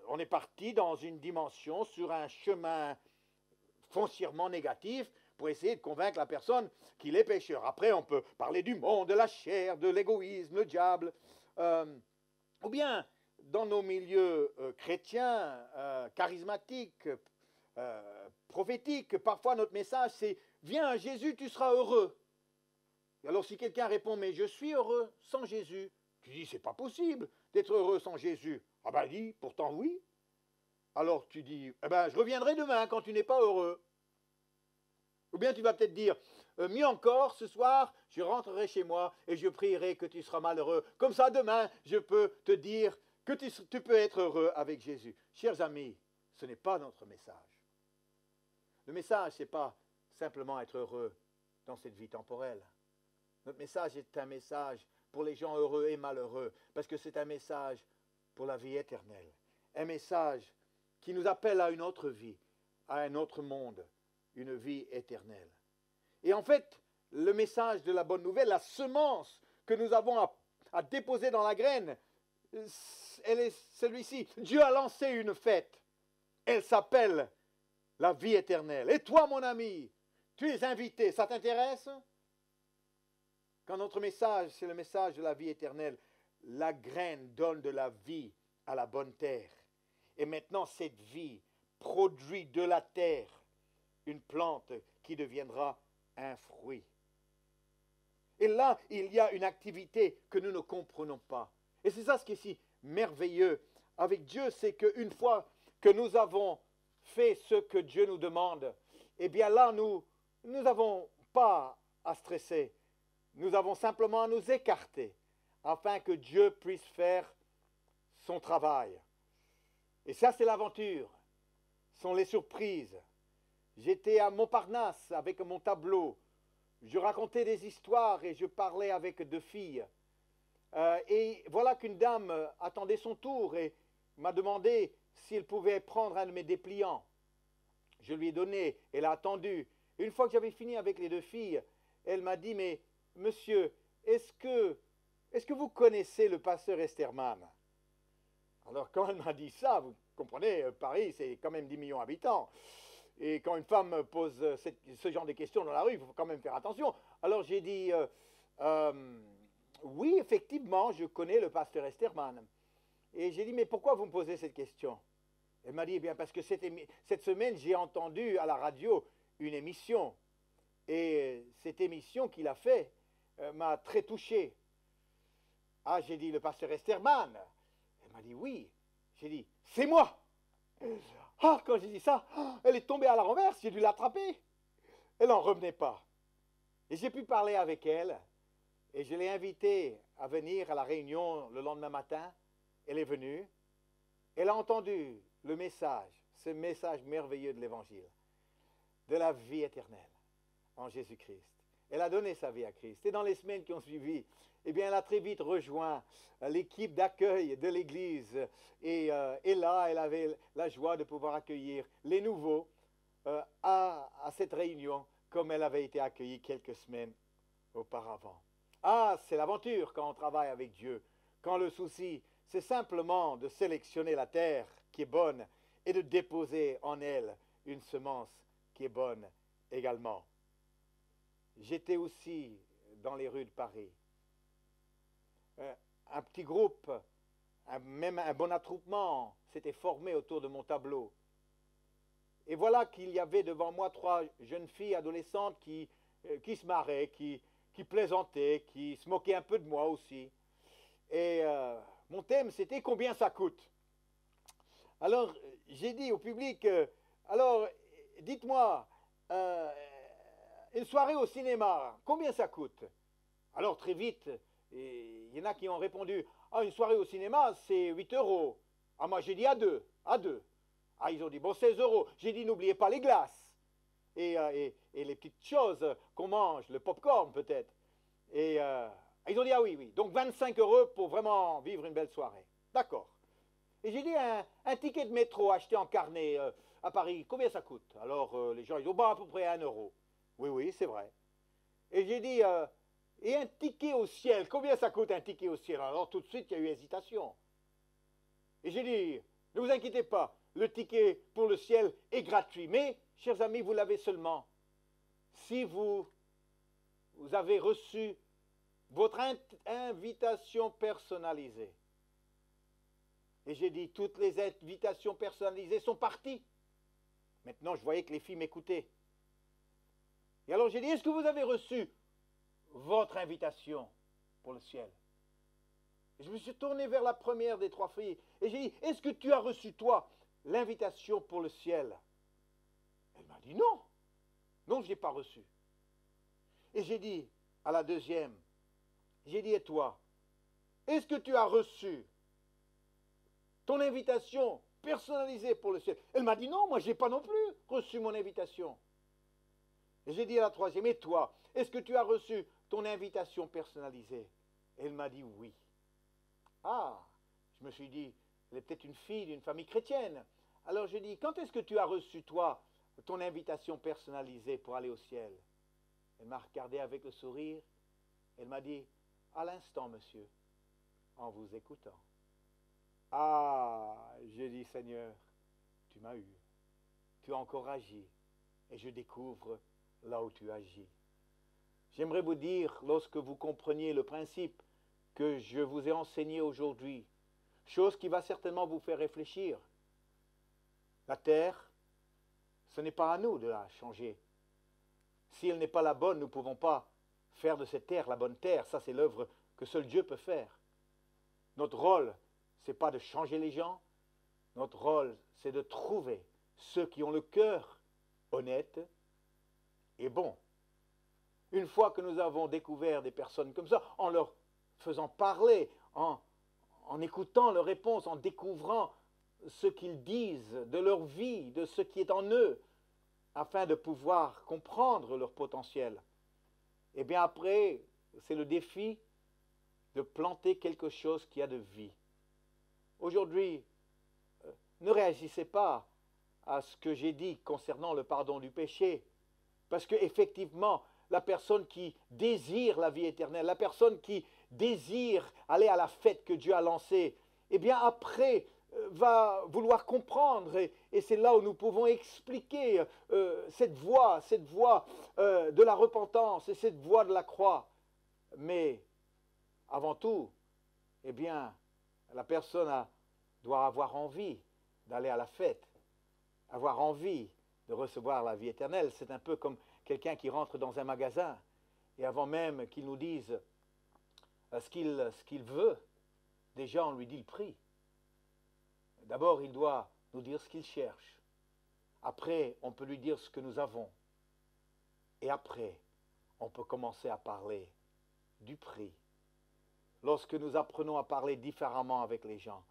on est parti dans une dimension, sur un chemin foncièrement négatif, pour essayer de convaincre la personne qu'il est pécheur. Après, on peut parler du monde, de la chair, de l'égoïsme, le diable. Ou bien, dans nos milieux chrétiens, charismatiques, prophétiques, parfois notre message c'est « Viens à Jésus, tu seras heureux ». Et alors si quelqu'un répond « Mais je suis heureux sans Jésus », tu dis « C'est pas possible d'être heureux sans Jésus ». Ah ben dis « Pourtant oui ». Alors tu dis « Eh ben je reviendrai demain quand tu n'es pas heureux ». Ou bien tu vas peut-être dire « Mieux encore, ce soir, je rentrerai chez moi et je prierai que tu seras malheureux. Comme ça, demain, je peux te dire que tu peux être heureux avec Jésus. » Chers amis, ce n'est pas notre message. Le message, ce n'est pas simplement être heureux dans cette vie temporelle. Notre message est un message pour les gens heureux et malheureux, parce que c'est un message pour la vie éternelle. Un message qui nous appelle à une autre vie, à un autre monde, une vie éternelle. Et en fait, le message de la bonne nouvelle, la semence que nous avons à déposer dans la graine, elle est celui-ci. Dieu a lancé une fête. Elle s'appelle la vie éternelle. Et toi, mon ami, tu es invité. Ça t'intéresse? Quand notre message, c'est le message de la vie éternelle, la graine donne de la vie à la bonne terre. Et maintenant, cette vie produit de la terre une plante qui deviendra un fruit. Et là, il y a une activité que nous ne comprenons pas. Et c'est ça ce qui est si merveilleux avec Dieu, c'est qu'une fois que nous avons fait ce que Dieu nous demande, eh bien là, nous n'avons pas à stresser. Nous avons simplement à nous écarter afin que Dieu puisse faire son travail. Et ça, c'est l'aventure. Ce sont les surprises. J'étais à Montparnasse avec mon tableau. Je racontais des histoires et je parlais avec deux filles. Et voilà qu'une dame attendait son tour et m'a demandé s'il pouvait prendre un de mes dépliants. Je lui ai donné, elle a attendu. Une fois que j'avais fini avec les deux filles, elle m'a dit, mais monsieur, est-ce que vous connaissez le pasteur Esterman? Alors quand elle m'a dit ça, vous comprenez, Paris c'est quand même 10 millions d'habitants. Et quand une femme pose ce genre de questions dans la rue, il faut quand même faire attention. Alors j'ai dit, oui, effectivement, je connais le pasteur Esterman. Et j'ai dit, mais pourquoi vous me posez cette question? Elle m'a dit, eh bien, parce que cette semaine, j'ai entendu à la radio une émission. Et cette émission qu'il a fait m'a très touché. Ah, j'ai dit, le pasteur Esterman. Elle m'a dit, oui. J'ai dit, c'est moi. Ah, quand j'ai dit ça, elle est tombée à la renverse, j'ai dû l'attraper. Elle n'en revenait pas. Et j'ai pu parler avec elle. Et je l'ai invitée à venir à la réunion le lendemain matin. Elle est venue. Elle a entendu le message, ce message merveilleux de l'Évangile, de la vie éternelle en Jésus-Christ. Elle a donné sa vie à Christ. Et dans les semaines qui ont suivi, eh bien, elle a très vite rejoint l'équipe d'accueil de l'Église. Et là, elle avait la joie de pouvoir accueillir les nouveaux à cette réunion, comme elle avait été accueillie quelques semaines auparavant. Ah, c'est l'aventure quand on travaille avec Dieu. Quand le souci, c'est simplement de sélectionner la terre qui est bonne et de déposer en elle une semence qui est bonne également. J'étais aussi dans les rues de Paris un petit groupe, même un bon attroupement s'était formé autour de mon tableau. Et voilà qu'il y avait devant moi 3 jeunes filles adolescentes qui se marraient, qui plaisantaient, qui se moquaient un peu de moi aussi. Et mon thème, c'était combien ça coûte. Alors, j'ai dit au public, alors, dites-moi, une soirée au cinéma, combien ça coûte? Alors, très vite, il y en a qui ont répondu, ah, une soirée au cinéma, c'est 8 euros. Ah, moi, j'ai dit à deux. Ah, ils ont dit, bon, 16 euros. J'ai dit, n'oubliez pas les glaces. Et les petites choses qu'on mange, le popcorn peut-être. Et ils ont dit, ah oui. Donc 25 euros pour vraiment vivre une belle soirée. D'accord. Et j'ai dit, un ticket de métro acheté en carnet à Paris, combien ça coûte? Alors les gens, ils ont dit, bon, à peu près 1 euro. Oui, c'est vrai. Et j'ai dit, et un ticket au ciel, combien ça coûte un ticket au ciel? Alors tout de suite, il y a eu hésitation. Et j'ai dit, ne vous inquiétez pas, le ticket pour le ciel est gratuit. Mais, chers amis, vous l'avez seulement si vous avez reçu votre invitation personnalisée. Et j'ai dit, toutes les invitations personnalisées sont parties. Maintenant, je voyais que les filles m'écoutaient. Et alors j'ai dit, est-ce que vous avez reçu votre invitation pour le ciel? Et je me suis tourné vers la première des 3 filles et j'ai dit, est-ce que tu as reçu, toi, l'invitation pour le ciel? Elle m'a dit, non, je ne l'ai pas reçu. Et j'ai dit à la deuxième, j'ai dit, et toi, est-ce que tu as reçu ton invitation personnalisée pour le ciel? Elle m'a dit, non, moi je n'ai pas non plus reçu mon invitation. Et j'ai dit à la troisième, et toi, est-ce que tu as reçu ton invitation personnalisée? Elle m'a dit oui. Ah, je me suis dit, elle est peut-être une fille d'une famille chrétienne. Alors j'ai dit, quand est-ce que tu as reçu, toi, ton invitation personnalisée pour aller au ciel? Elle m'a regardé avec le sourire. Elle m'a dit, à l'instant, monsieur, en vous écoutant. Ah, j'ai dit, Seigneur, tu m'as eu. Tu as encore agi. Et je découvre là où tu agis. J'aimerais vous dire, lorsque vous compreniez le principe que je vous ai enseigné aujourd'hui, chose qui va certainement vous faire réfléchir, la terre, ce n'est pas à nous de la changer. Si elle n'est pas la bonne, nous ne pouvons pas faire de cette terre la bonne terre. Ça, c'est l'œuvre que seul Dieu peut faire. Notre rôle, ce n'est pas de changer les gens. Notre rôle, c'est de trouver ceux qui ont le cœur honnête et bon. Une fois que nous avons découvert des personnes comme ça, en leur faisant parler, en écoutant leurs réponses, en découvrant ce qu'ils disent de leur vie, de ce qui est en eux, afin de pouvoir comprendre leur potentiel, et bien après, c'est le défi de planter quelque chose qui a de vie. Aujourd'hui, ne réagissez pas à ce que j'ai dit concernant le pardon du péché, parce qu'effectivement, la personne qui désire la vie éternelle, la personne qui désire aller à la fête que Dieu a lancée, eh bien après va vouloir comprendre, et c'est là où nous pouvons expliquer cette voie de la repentance et cette voie de la croix. Mais avant tout, eh bien, la personne doit avoir envie d'aller à la fête, avoir envie de recevoir la vie éternelle. C'est un peu comme quelqu'un qui rentre dans un magasin et avant même qu'il nous dise ce qu'il veut, déjà on lui dit le prix. D'abord, il doit nous dire ce qu'il cherche. Après, on peut lui dire ce que nous avons. Et après, on peut commencer à parler du prix. Lorsque nous apprenons à parler différemment avec les gens,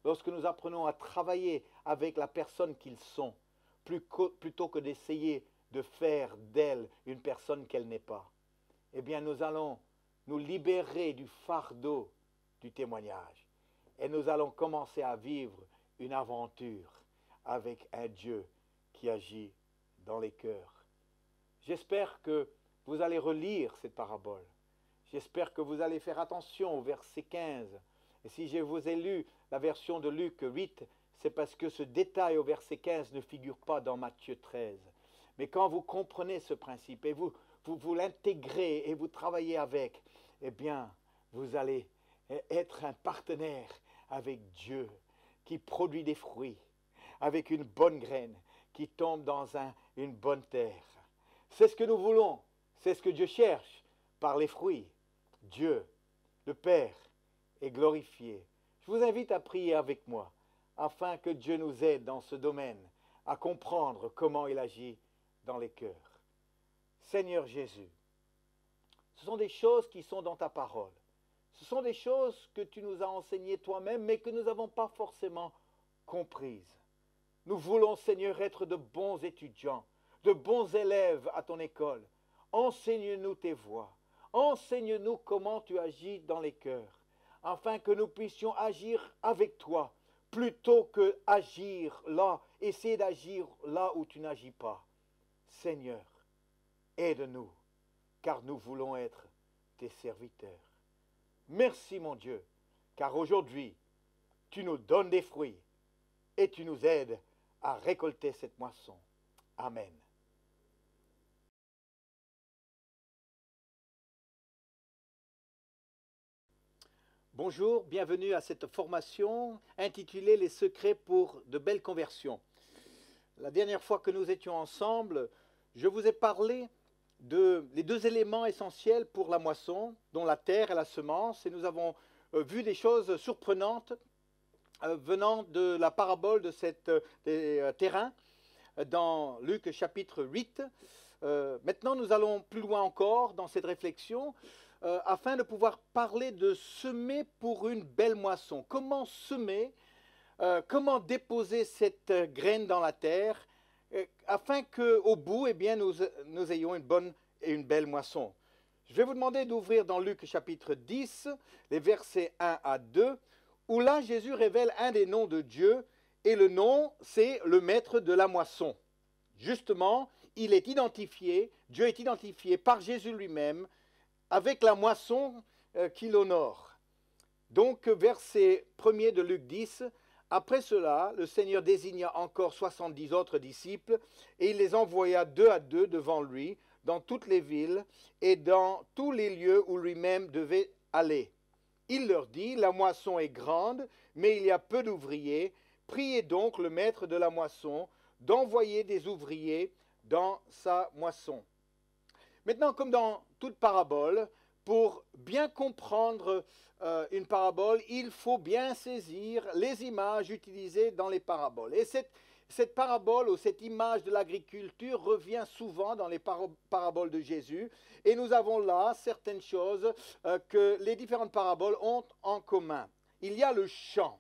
lorsque nous apprenons à travailler avec la personne qu'ils sont, plutôt que d'essayer de faire d'elle une personne qu'elle n'est pas, eh bien nous allons nous libérer du fardeau du témoignage. Et nous allons commencer à vivre une aventure avec un Dieu qui agit dans les cœurs. J'espère que vous allez relire cette parabole. J'espère que vous allez faire attention au verset 15. Et si je vous ai lu la version de Luc 8, c'est parce que ce détail au verset 15 ne figure pas dans Matthieu 13. Mais quand vous comprenez ce principe et vous l'intégrez et vous travaillez avec, eh bien, vous allez être un partenaire avec Dieu qui produit des fruits, avec une bonne graine qui tombe dans une bonne terre. C'est ce que nous voulons, c'est ce que Dieu cherche par les fruits. Dieu, le Père, est glorifié. Je vous invite à prier avec moi afin que Dieu nous aide dans ce domaine à comprendre comment il agit dans les cœurs. Seigneur Jésus, ce sont des choses qui sont dans ta parole. Ce sont des choses que tu nous as enseignées toi-même, mais que nous n'avons pas forcément comprises. Nous voulons, Seigneur, être de bons étudiants, de bons élèves à ton école. Enseigne-nous tes voies. Enseigne-nous comment tu agis dans les cœurs, afin que nous puissions agir avec toi, plutôt que agir là, essayer d'agir là où tu n'agis pas. Seigneur, aide-nous, car nous voulons être tes serviteurs. Merci mon Dieu, car aujourd'hui, tu nous donnes des fruits et tu nous aides à récolter cette moisson. Amen. Bonjour, bienvenue à cette formation intitulée « Les secrets pour de belles conversions ». La dernière fois que nous étions ensemble, je vous ai parlé des deux éléments essentiels pour la moisson, dont la terre et la semence, et nous avons vu des choses surprenantes venant de la parabole de des terrains dans Luc chapitre 8. Maintenant, nous allons plus loin encore dans cette réflexion afin de pouvoir parler de semer pour une belle moisson. Comment semer, comment déposer cette graine dans la terre afin qu'au bout, eh bien, nous ayons une bonne et une belle moisson. Je vais vous demander d'ouvrir dans Luc chapitre 10, les versets 1 à 2, où là, Jésus révèle un des noms de Dieu, et le nom, c'est le maître de la moisson. Justement, il est identifié, Dieu est identifié par Jésus lui-même, avec la moisson qu'il honore. Donc, verset 1er de Luc 10, après cela, le Seigneur désigna encore 70 autres disciples, et il les envoya 2 à 2 devant lui, dans toutes les villes et dans tous les lieux où lui-même devait aller. Il leur dit, la moisson est grande, mais il y a peu d'ouvriers. Priez donc le maître de la moisson d'envoyer des ouvriers dans sa moisson. Maintenant, comme dans toute parabole, pour bien comprendre une parabole, il faut bien saisir les images utilisées dans les paraboles. Et cette parabole ou cette image de l'agriculture revient souvent dans les paraboles de Jésus. Et nous avons là certaines choses que les différentes paraboles ont en commun. Il y a le champ.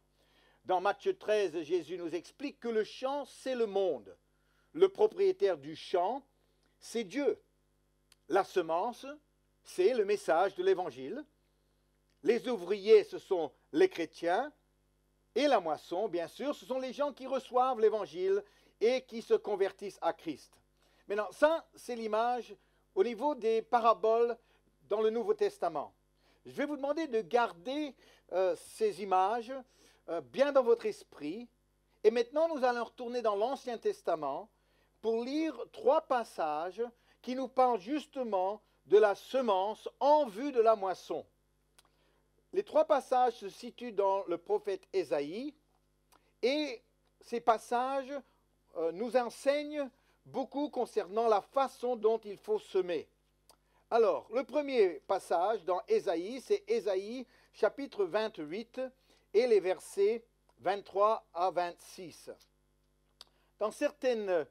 Dans Matthieu 13, Jésus nous explique que le champ, c'est le monde. Le propriétaire du champ, c'est Dieu. La semence, c'est le message de l'Évangile. Les ouvriers, ce sont les chrétiens. Et la moisson, bien sûr, ce sont les gens qui reçoivent l'Évangile et qui se convertissent à Christ. Maintenant, ça, c'est l'image au niveau des paraboles dans le Nouveau Testament. Je vais vous demander de garder ces images bien dans votre esprit. Et maintenant, nous allons retourner dans l'Ancien Testament pour lire 3 passages qui nous parlent justement de la semence en vue de la moisson. Les 3 passages se situent dans le prophète Ésaïe et ces passages nous enseignent beaucoup concernant la façon dont il faut semer. Alors, le premier passage dans Ésaïe, c'est Ésaïe chapitre 28 et les versets 23 à 26. Dans certaines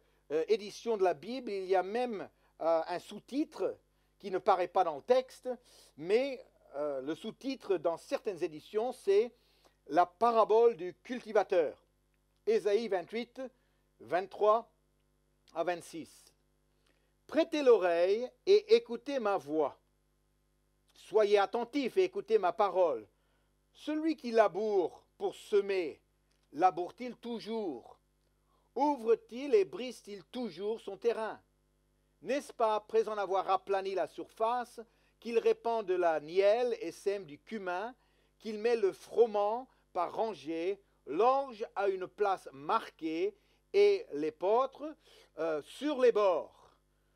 éditions de la Bible, il y a même un sous-titre qui ne paraît pas dans le texte, mais le sous-titre dans certaines éditions, c'est « La parabole du cultivateur ». Ésaïe 28, 23 à 26. « Prêtez l'oreille et écoutez ma voix. Soyez attentifs et écoutez ma parole. Celui qui laboure pour semer, laboure-t-il toujours? Ouvre-t-il et brise-t-il toujours son terrain? N'est-ce pas, après en avoir aplani la surface, qu'il répand de la nielle et sème du cumin, qu'il met le froment par rangées, l'orge à une place marquée et l'épeautre sur les bords.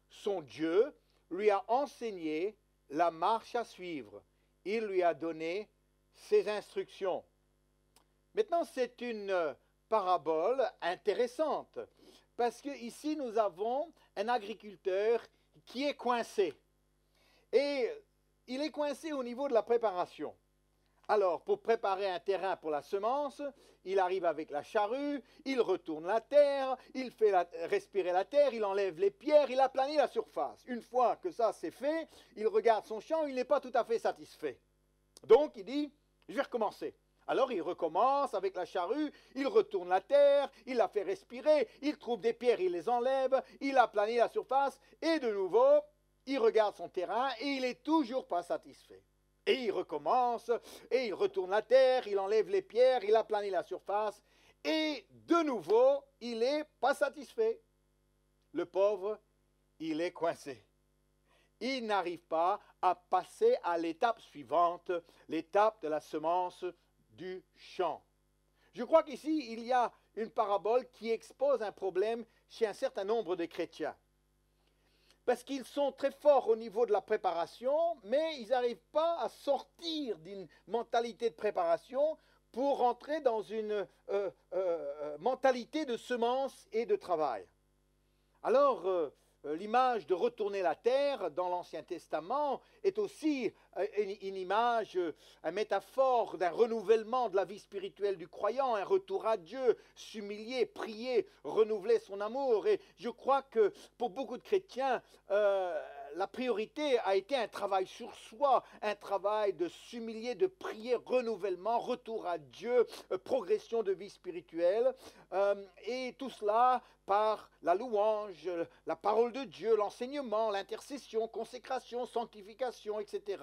Son Dieu lui a enseigné la marche à suivre. Il lui a donné ses instructions. Maintenant, c'est une parabole intéressante, parce qu'ici, nous avons un agriculteur qui est coincé. Et il est coincé au niveau de la préparation. Alors, pour préparer un terrain pour la semence, il arrive avec la charrue, il retourne la terre, il fait respirer la terre, il enlève les pierres, il aplanit la surface. Une fois que ça c'est fait, il regarde son champ, il n'est pas tout à fait satisfait. Donc, il dit, je vais recommencer. Alors, il recommence avec la charrue, il retourne la terre, il la fait respirer, il trouve des pierres, il les enlève, il aplanit la surface, et de nouveau, il regarde son terrain et il n'est toujours pas satisfait. Et il recommence, et il retourne la terre, il enlève les pierres, il aplanit la surface, et de nouveau, il n'est pas satisfait. Le pauvre, il est coincé. Il n'arrive pas à passer à l'étape suivante, l'étape de la semence du champ. Je crois qu'ici, il y a une parabole qui expose un problème chez un certain nombre de chrétiens. Parce qu'ils sont très forts au niveau de la préparation, mais ils n'arrivent pas à sortir d'une mentalité de préparation pour rentrer dans une mentalité de semence et de travail. Alors, l'image de retourner la terre dans l'Ancien Testament est aussi une image, une métaphore d'un renouvellement de la vie spirituelle du croyant, un retour à Dieu, s'humilier, prier, renouveler son amour. Et je crois que pour beaucoup de chrétiens, la priorité a été un travail sur soi, un travail de s'humilier, de prier, renouvellement, retour à Dieu, progression de vie spirituelle, et tout cela par la louange, la parole de Dieu, l'enseignement, l'intercession, consécration, sanctification, etc.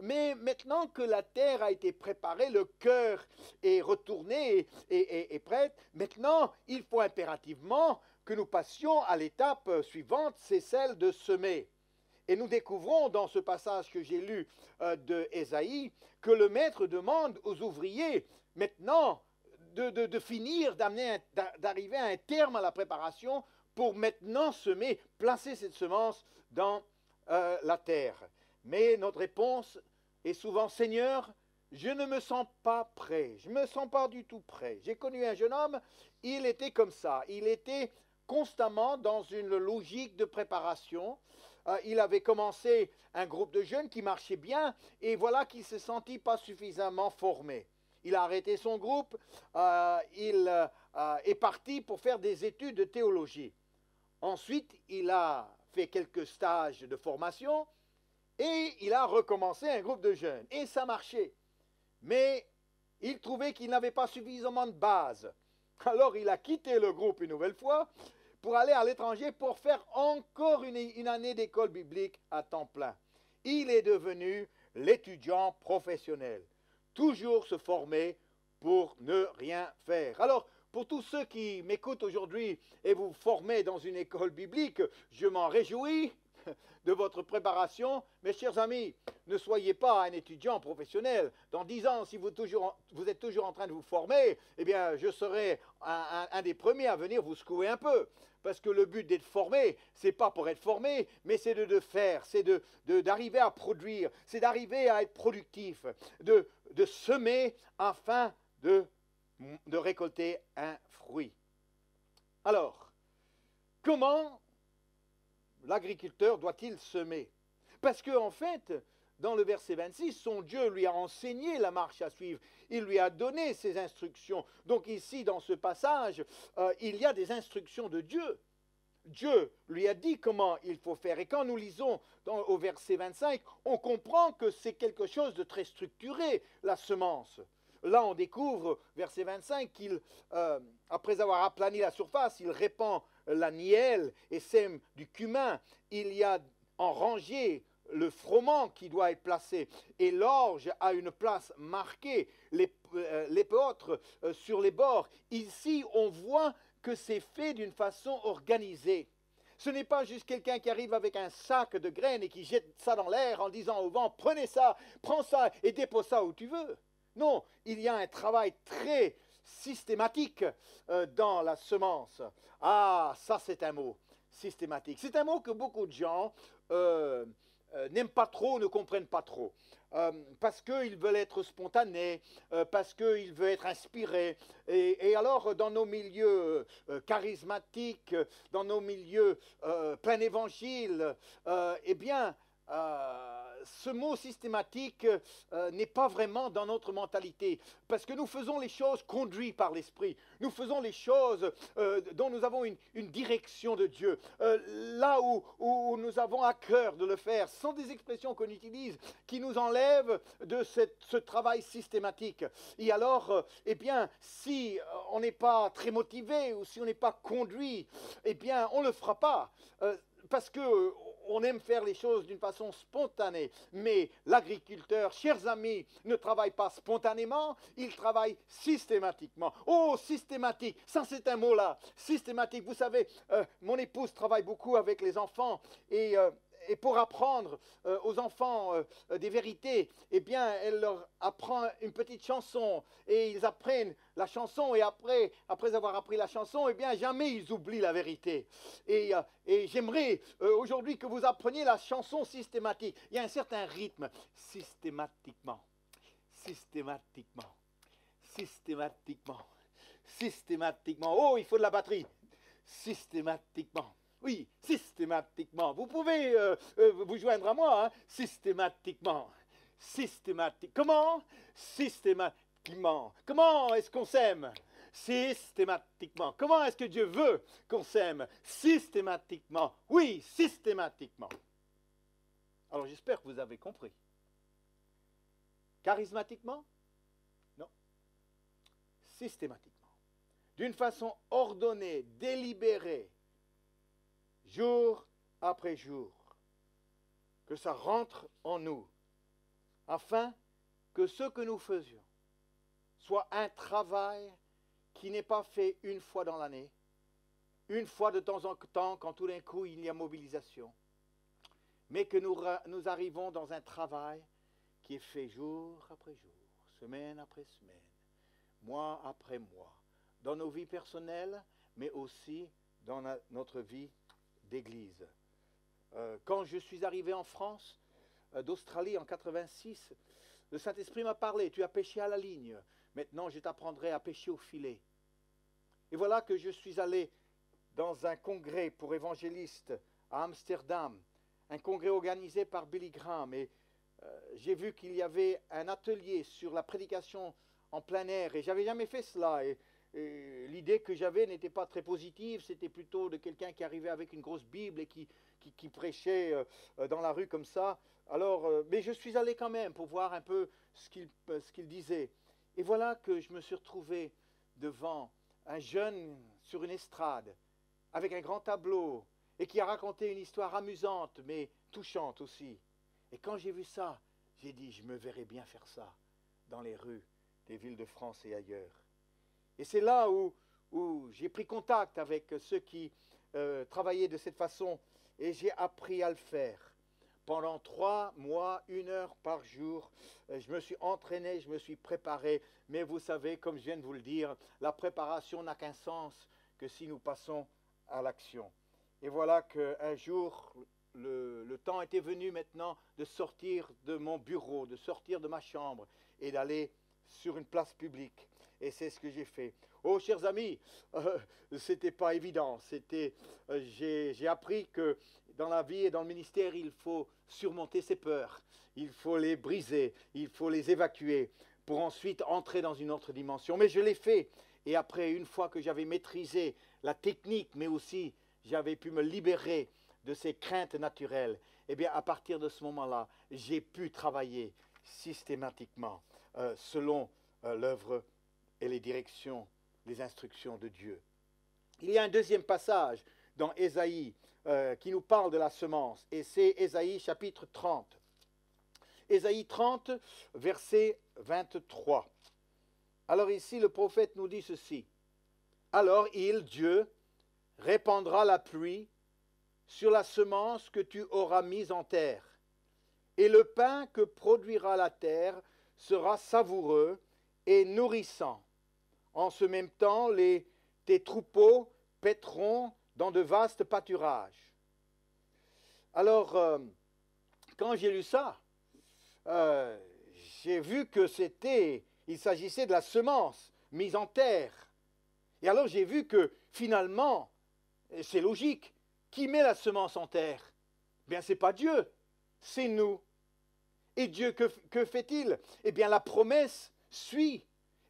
Mais maintenant que la terre a été préparée, le cœur est retourné et prêt, maintenant il faut impérativement que nous passions à l'étape suivante, c'est celle de semer. Et nous découvrons dans ce passage que j'ai lu de Ésaïe que le maître demande aux ouvriers maintenant de finir, d'arriver à un terme à la préparation pour maintenant semer, placer cette semence dans la terre. Mais notre réponse est souvent, Seigneur, je ne me sens pas prêt, je ne me sens pas du tout prêt. J'ai connu un jeune homme, il était comme ça, il était constamment dans une logique de préparation. Il avait commencé un groupe de jeunes qui marchait bien et voilà qu'il ne se sentit pas suffisamment formé. Il a arrêté son groupe, il est parti pour faire des études de théologie. Ensuite, il a fait quelques stages de formation et il a recommencé un groupe de jeunes. Et ça marchait. Mais il trouvait qu'il n'avait pas suffisamment de base. Alors il a quitté le groupe une nouvelle fois pour aller à l'étranger pour faire encore une année d'école biblique à temps plein. Il est devenu l'étudiant professionnel. Toujours se former pour ne rien faire. Alors, pour tous ceux qui m'écoutent aujourd'hui et vous formez dans une école biblique, je m'en réjouis de votre préparation. Mes chers amis, ne soyez pas un étudiant professionnel. Dans 10 ans, si vous êtes toujours en train de vous former, eh bien, je serai un des premiers à venir vous secouer un peu. Parce que le but d'être formé, c'est pas pour être formé, mais c'est de faire, c'est d'arriver à produire, c'est d'arriver à être productif, de semer afin de récolter un fruit. Alors, comment l'agriculteur doit-il semer? Parce qu'en fait, dans le verset 26, son Dieu lui a enseigné la marche à suivre. Il lui a donné ses instructions. Donc ici, dans ce passage, il y a des instructions de Dieu. Dieu lui a dit comment il faut faire. Et quand nous lisons au verset 25, on comprend que c'est quelque chose de très structuré, la semence. Là, on découvre, verset 25, qu'il, après avoir aplani la surface, il répand la nielle et sème du cumin. Il y a en rangée le froment qui doit être placé et l'orge a une place marquée, l'épeautre sur les bords. Ici, on voit que c'est fait d'une façon organisée. Ce n'est pas juste quelqu'un qui arrive avec un sac de graines et qui jette ça dans l'air en disant au vent, prenez ça, prends ça et dépose ça où tu veux. Non, il y a un travail très systématique dans la semence. Ah, ça c'est un mot, systématique. C'est un mot que beaucoup de gens n'aiment pas trop, ne comprennent pas trop. Parce qu'ils veulent être spontanés, parce qu'ils veulent être inspirés. Et alors, dans nos milieux charismatiques, dans nos milieux plein évangile, eh bien, ce mot systématique n'est pas vraiment dans notre mentalité, parce que nous faisons les choses conduits par l'Esprit, nous faisons les choses dont nous avons une direction de Dieu, là où nous avons à cœur de le faire. Ce sont des expressions qu'on utilise qui nous enlèvent de ce travail systématique. Et alors, eh bien, si on n'est pas très motivé ou si on n'est pas conduit, eh bien, on ne le fera pas, parce que on aime faire les choses d'une façon spontanée, mais l'agriculteur, chers amis, ne travaille pas spontanément, il travaille systématiquement. Oh, systématique, ça c'est un mot là, systématique. Vous savez, mon épouse travaille beaucoup avec les enfants et pour apprendre aux enfants des vérités, eh bien, elle leur apprend une petite chanson et ils apprennent la chanson et après avoir appris la chanson, eh bien, jamais ils oublient la vérité. Et j'aimerais aujourd'hui que vous appreniez la chanson systématique. Il y a un certain rythme, systématiquement, systématiquement, systématiquement, systématiquement. Oh, il faut de la batterie. Systématiquement. Oui, systématiquement. Vous pouvez vous joindre à moi, hein? Systématiquement. Systématique. Comment? Systématiquement. Comment est-ce qu'on s'aime? Systématiquement. Comment est-ce que Dieu veut qu'on s'aime? Systématiquement. Oui, systématiquement. Alors j'espère que vous avez compris. Charismatiquement? Non. Systématiquement. D'une façon ordonnée, délibérée, jour après jour, que ça rentre en nous, afin que ce que nous faisions soit un travail qui n'est pas fait une fois dans l'année, une fois de temps en temps, quand tout d'un coup il y a mobilisation, mais que nous arrivons dans un travail qui est fait jour après jour, semaine après semaine, mois après mois, dans nos vies personnelles, mais aussi dans notre vie d'église. Quand je suis arrivé en France, d'Australie en 86, le Saint-Esprit m'a parlé, tu as pêché à la ligne, maintenant je t'apprendrai à pêcher au filet. Et voilà que je suis allé dans un congrès pour évangélistes à Amsterdam, un congrès organisé par Billy Graham, et j'ai vu qu'il y avait un atelier sur la prédication en plein air, et j'avais jamais fait cela, et l'idée que j'avais n'était pas très positive, c'était plutôt de quelqu'un qui arrivait avec une grosse Bible et qui prêchait dans la rue comme ça. Alors, mais je suis allé quand même pour voir un peu ce qu'il disait. Et voilà que je me suis retrouvé devant un jeune sur une estrade, avec un grand tableau, et qui a raconté une histoire amusante, mais touchante aussi. Et quand j'ai vu ça, j'ai dit, je me verrais bien faire ça dans les rues des villes de France et ailleurs. Et c'est là où j'ai pris contact avec ceux qui travaillaient de cette façon, et j'ai appris à le faire. Pendant 3 mois, 1 heure par jour, je me suis entraîné, je me suis préparé, mais vous savez, comme je viens de vous le dire, la préparation n'a qu'un sens que si nous passons à l'action. Et voilà qu'un jour, le temps était venu maintenant de sortir de mon bureau, de sortir de ma chambre et d'aller sur une place publique. Et c'est ce que j'ai fait. Oh, chers amis, c'était pas évident. J'ai appris que dans la vie et dans le ministère, il faut surmonter ses peurs. Il faut les briser, il faut les évacuer pour ensuite entrer dans une autre dimension. Mais je l'ai fait. Et après, une fois que j'avais maîtrisé la technique, mais aussi j'avais pu me libérer de ces craintes naturelles, eh bien, à partir de ce moment-là, j'ai pu travailler systématiquement selon l'œuvre et les directions, les instructions de Dieu. Il y a un deuxième passage dans Ésaïe qui nous parle de la semence, et c'est Ésaïe chapitre 30. Ésaïe 30, verset 23. Alors ici, le prophète nous dit ceci. Alors Dieu, répandra la pluie sur la semence que tu auras mise en terre, et le pain que produira la terre sera savoureux et nourrissant. En ce même temps, tes troupeaux paîtront dans de vastes pâturages. Alors, quand j'ai lu ça, j'ai vu que il s'agissait de la semence mise en terre. Et alors j'ai vu que finalement, c'est logique, qui met la semence en terre? Bien, ce n'est pas Dieu, c'est nous. Et Dieu, que fait-il? Eh bien, la promesse suit.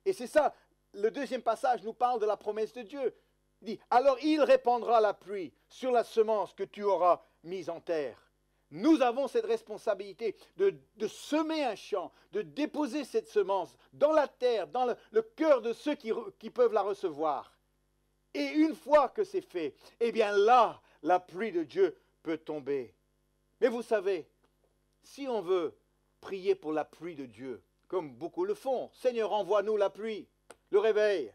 Et c'est ça, le deuxième passage nous parle de la promesse de Dieu. Il dit, alors il répandra la pluie sur la semence que tu auras mise en terre. Nous avons cette responsabilité de semer un champ, de déposer cette semence dans la terre, dans le cœur de ceux qui peuvent la recevoir. Et une fois que c'est fait, eh bien là, la pluie de Dieu peut tomber. Mais vous savez, si on veut prier pour la pluie de Dieu, comme beaucoup le font, Seigneur, envoie-nous la pluie, le réveil.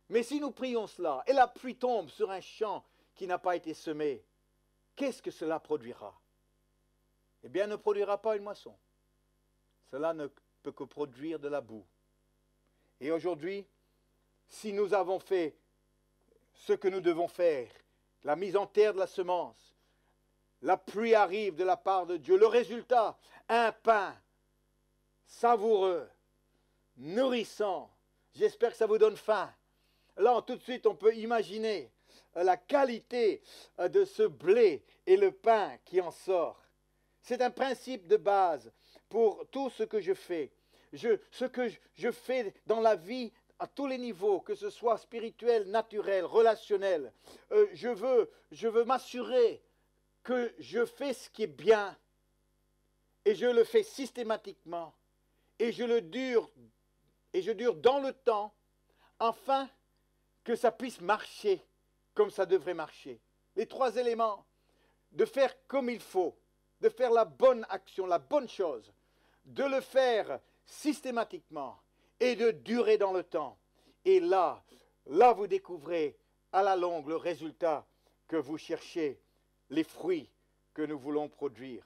Mais si nous prions cela, et la pluie tombe sur un champ qui n'a pas été semé, qu'est-ce que cela produira? Eh bien, ne produira pas une moisson. Cela ne peut que produire de la boue. Et aujourd'hui, si nous avons fait ce que nous devons faire, la mise en terre de la semence, la pluie arrive de la part de Dieu. Le résultat, un pain savoureux, nourrissant. J'espère que ça vous donne faim. Là, tout de suite, on peut imaginer la qualité de ce blé et le pain qui en sort. C'est un principe de base pour tout ce que je fais. Ce que je fais dans la vie à tous les niveaux, que ce soit spirituel, naturel, relationnel. Je veux m'assurer que je fais ce qui est bien et je le fais systématiquement et je dure dans le temps afin que ça puisse marcher comme ça devrait marcher. Les trois éléments, de faire comme il faut, de faire la bonne action, la bonne chose, de le faire systématiquement et de durer dans le temps. Et là vous découvrez à la longue le résultat que vous cherchez, les fruits que nous voulons produire.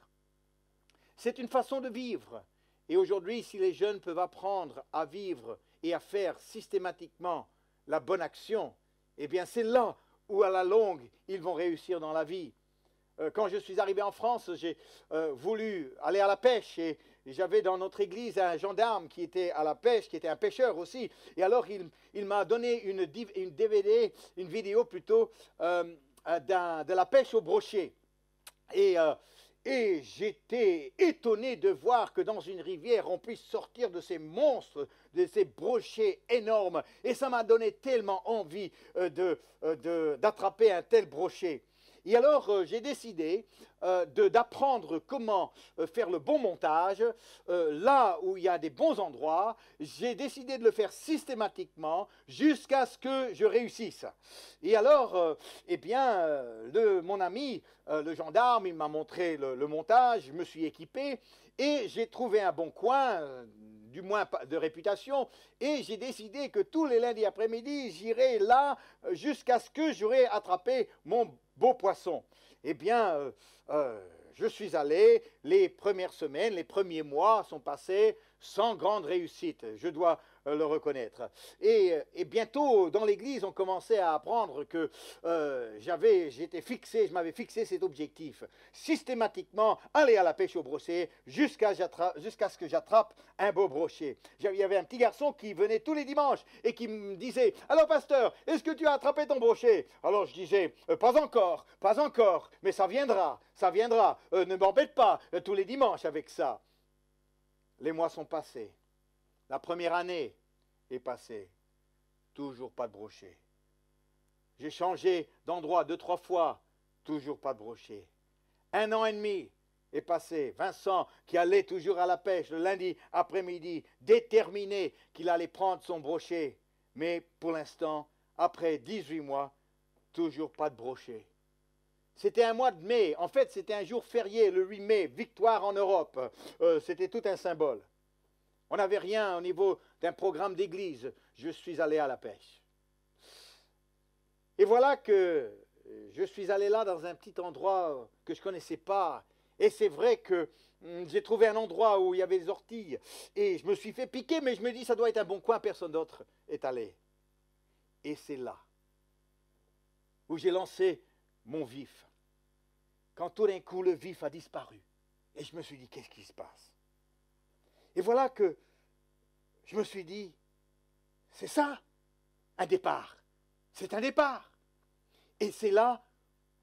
C'est une façon de vivre. Et aujourd'hui, si les jeunes peuvent apprendre à vivre et à faire systématiquement la bonne action, eh bien c'est là où à la longue, ils vont réussir dans la vie. Quand je suis arrivé en France, j'ai voulu aller à la pêche et j'avais dans notre église un gendarme qui était à la pêche, qui était un pêcheur aussi. Et alors il m'a donné une DVD, une vidéo plutôt, de la pêche au brochet. Et j'étais étonné de voir que dans une rivière, on puisse sortir de ces monstres, de ces brochets énormes. Et ça m'a donné tellement envie d'attraper un tel brochet. Et alors, j'ai décidé d'apprendre comment faire le bon montage, là où il y a des bons endroits. J'ai décidé de le faire systématiquement jusqu'à ce que je réussisse. Et alors, mon ami, le gendarme, il m'a montré le montage, je me suis équipé et j'ai trouvé un bon coin, du moins de réputation, et j'ai décidé que tous les lundis après-midi, j'irai là jusqu'à ce que j'aurai attrapé mon beau poisson. Eh bien, je suis allé, les premières semaines, les premiers mois sont passés sans grande réussite, je dois le reconnaître. Et bientôt, dans l'église, on commençait à apprendre que je m'avais fixé cet objectif. Systématiquement, aller à la pêche au brochet jusqu'à ce que j'attrape un beau brochet. Il y avait un petit garçon qui venait tous les dimanches et qui me disait « Alors, pasteur, est-ce que tu as attrapé ton brochet ?» Alors, je disais « Pas encore, mais ça viendra. Ne m'embête pas tous les dimanches avec ça. » Les mois sont passés. La première année est passée. Toujours pas de brochet. J'ai changé d'endroit 2-3 fois. Toujours pas de brochet. 1 an et demi est passé. Vincent, qui allait toujours à la pêche le lundi après-midi, déterminé qu'il allait prendre son brochet. Mais pour l'instant, après 18 mois, toujours pas de brochet. C'était un mois de mai. En fait, c'était un jour férié, le 8 mai, victoire en Europe. C'était tout un symbole. On n'avait rien au niveau d'un programme d'église. Je suis allé à la pêche. Et voilà que je suis allé là dans un petit endroit que je ne connaissais pas. Et c'est vrai que j'ai trouvé un endroit où il y avait des orties. Et je me suis fait piquer, mais je me dis, ça doit être un bon coin, personne d'autre est allé. Et c'est là où j'ai lancé mon vif. Quand tout d'un coup, le vif a disparu. Et je me suis dit, qu'est-ce qui se passe? Et voilà que je me suis dit, c'est ça, un départ. C'est un départ. Et c'est là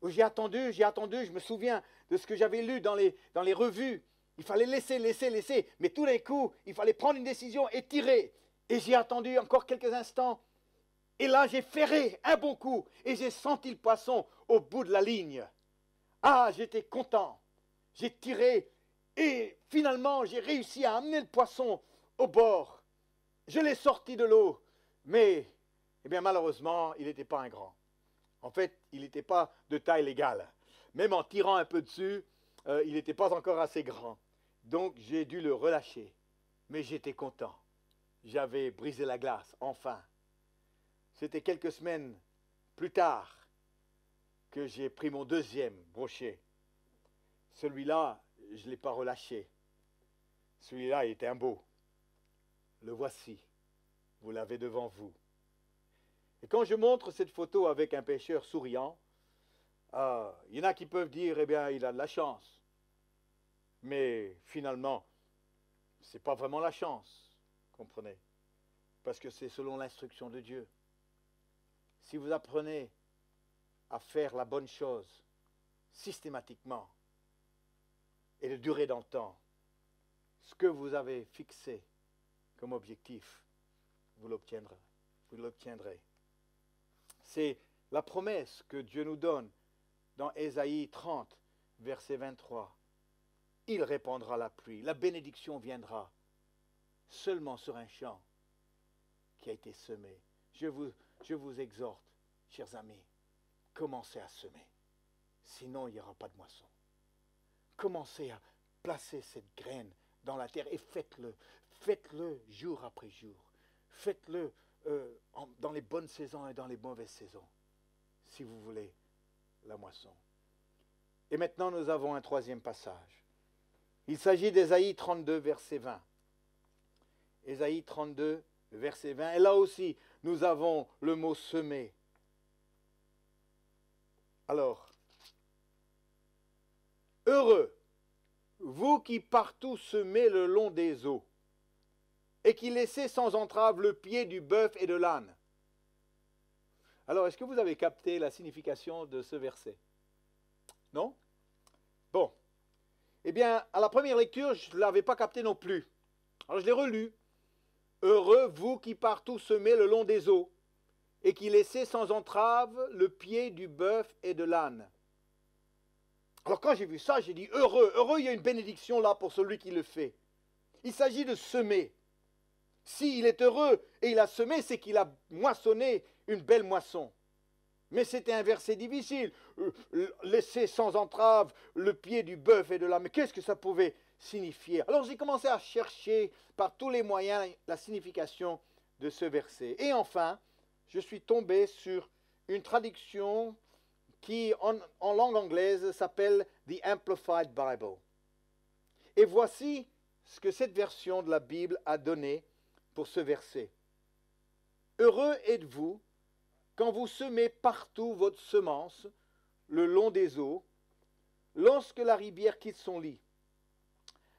où j'ai attendu, je me souviens de ce que j'avais lu dans les revues. Il fallait laisser, mais tout d'un coup, il fallait prendre une décision et tirer. Et j'ai attendu encore quelques instants. Et là, j'ai ferré un bon coup et j'ai senti le poisson au bout de la ligne. Ah, j'étais content. J'ai tiré et finalement, j'ai réussi à amener le poisson au bord. Je l'ai sorti de l'eau, mais eh bien, malheureusement, il n'était pas un grand. En fait, il n'était pas de taille légale. Même en tirant un peu dessus, il n'était pas encore assez grand. Donc, j'ai dû le relâcher. Mais j'étais content. J'avais brisé la glace, enfin. C'était quelques semaines plus tard que j'ai pris mon deuxième brochet. Celui-là, je ne l'ai pas relâché. Celui-là, il était un beau. Le voici. Vous l'avez devant vous. Et quand je montre cette photo avec un pêcheur souriant, il y en a qui peuvent dire, eh bien, il a de la chance. Mais finalement, ce n'est pas vraiment la chance, comprenez? Parce que c'est selon l'instruction de Dieu. Si vous apprenez à faire la bonne chose systématiquement et de durer dans le temps, ce que vous avez fixé comme objectif, vous l'obtiendrez. Vous l'obtiendrez. C'est la promesse que Dieu nous donne dans Ésaïe 30, verset 23. Il répandra la pluie, la bénédiction viendra seulement sur un champ qui a été semé. Je vous exhorte, chers amis, commencez à semer. Sinon, il n'y aura pas de moisson. Commencez à placer cette graine dans la terre et faites-le. Faites-le jour après jour. Faites-le dans les bonnes saisons et dans les mauvaises saisons, si vous voulez la moisson. Et maintenant, nous avons un troisième passage. Il s'agit d'Ésaïe 32, verset 20. Ésaïe 32, verset 20. Et là aussi, nous avons le mot semer. Alors, heureux, vous qui partout semez le long des eaux, et qui laissez sans entrave le pied du bœuf et de l'âne. Alors, est-ce que vous avez capté la signification de ce verset? Non? Bon. Eh bien, à la première lecture, je ne l'avais pas capté non plus. Alors, je l'ai relu. Heureux, vous qui partout semez le long des eaux, et qui laissez sans entrave le pied du bœuf et de l'âne. Alors, quand j'ai vu ça, j'ai dit, heureux, il y a une bénédiction là pour celui qui le fait. Il s'agit de semer. S'il est heureux et il a semé, c'est qu'il a moissonné une belle moisson. Mais c'était un verset difficile. Laisser sans entrave le pied du bœuf et de l'âne. Mais qu'est-ce que ça pouvait signifier? Alors j'ai commencé à chercher par tous les moyens la signification de ce verset. Et enfin, je suis tombé sur une traduction qui, en langue anglaise, s'appelle The Amplified Bible. Et voici ce que cette version de la Bible a donné pour ce verset. Heureux êtes-vous quand vous semez partout votre semence le long des eaux, lorsque la rivière quitte son lit.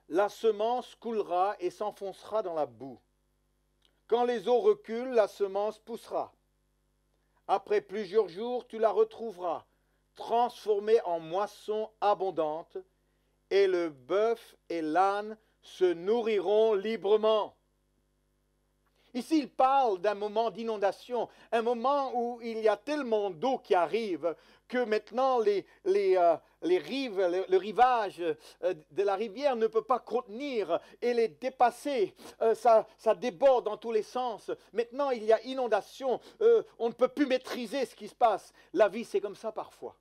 La semence coulera et s'enfoncera dans la boue. Quand les eaux reculent, la semence poussera. Après plusieurs jours, tu la retrouveras, transformée en moisson abondante, et le bœuf et l'âne se nourriront librement. Ici, il parle d'un moment d'inondation, un moment où il y a tellement d'eau qui arrive que maintenant les rives, le rivage de la rivière ne peut pas contenir et les dépasser. Ça déborde dans tous les sens. Maintenant, il y a inondation. On ne peut plus maîtriser ce qui se passe. La vie, c'est comme ça parfois.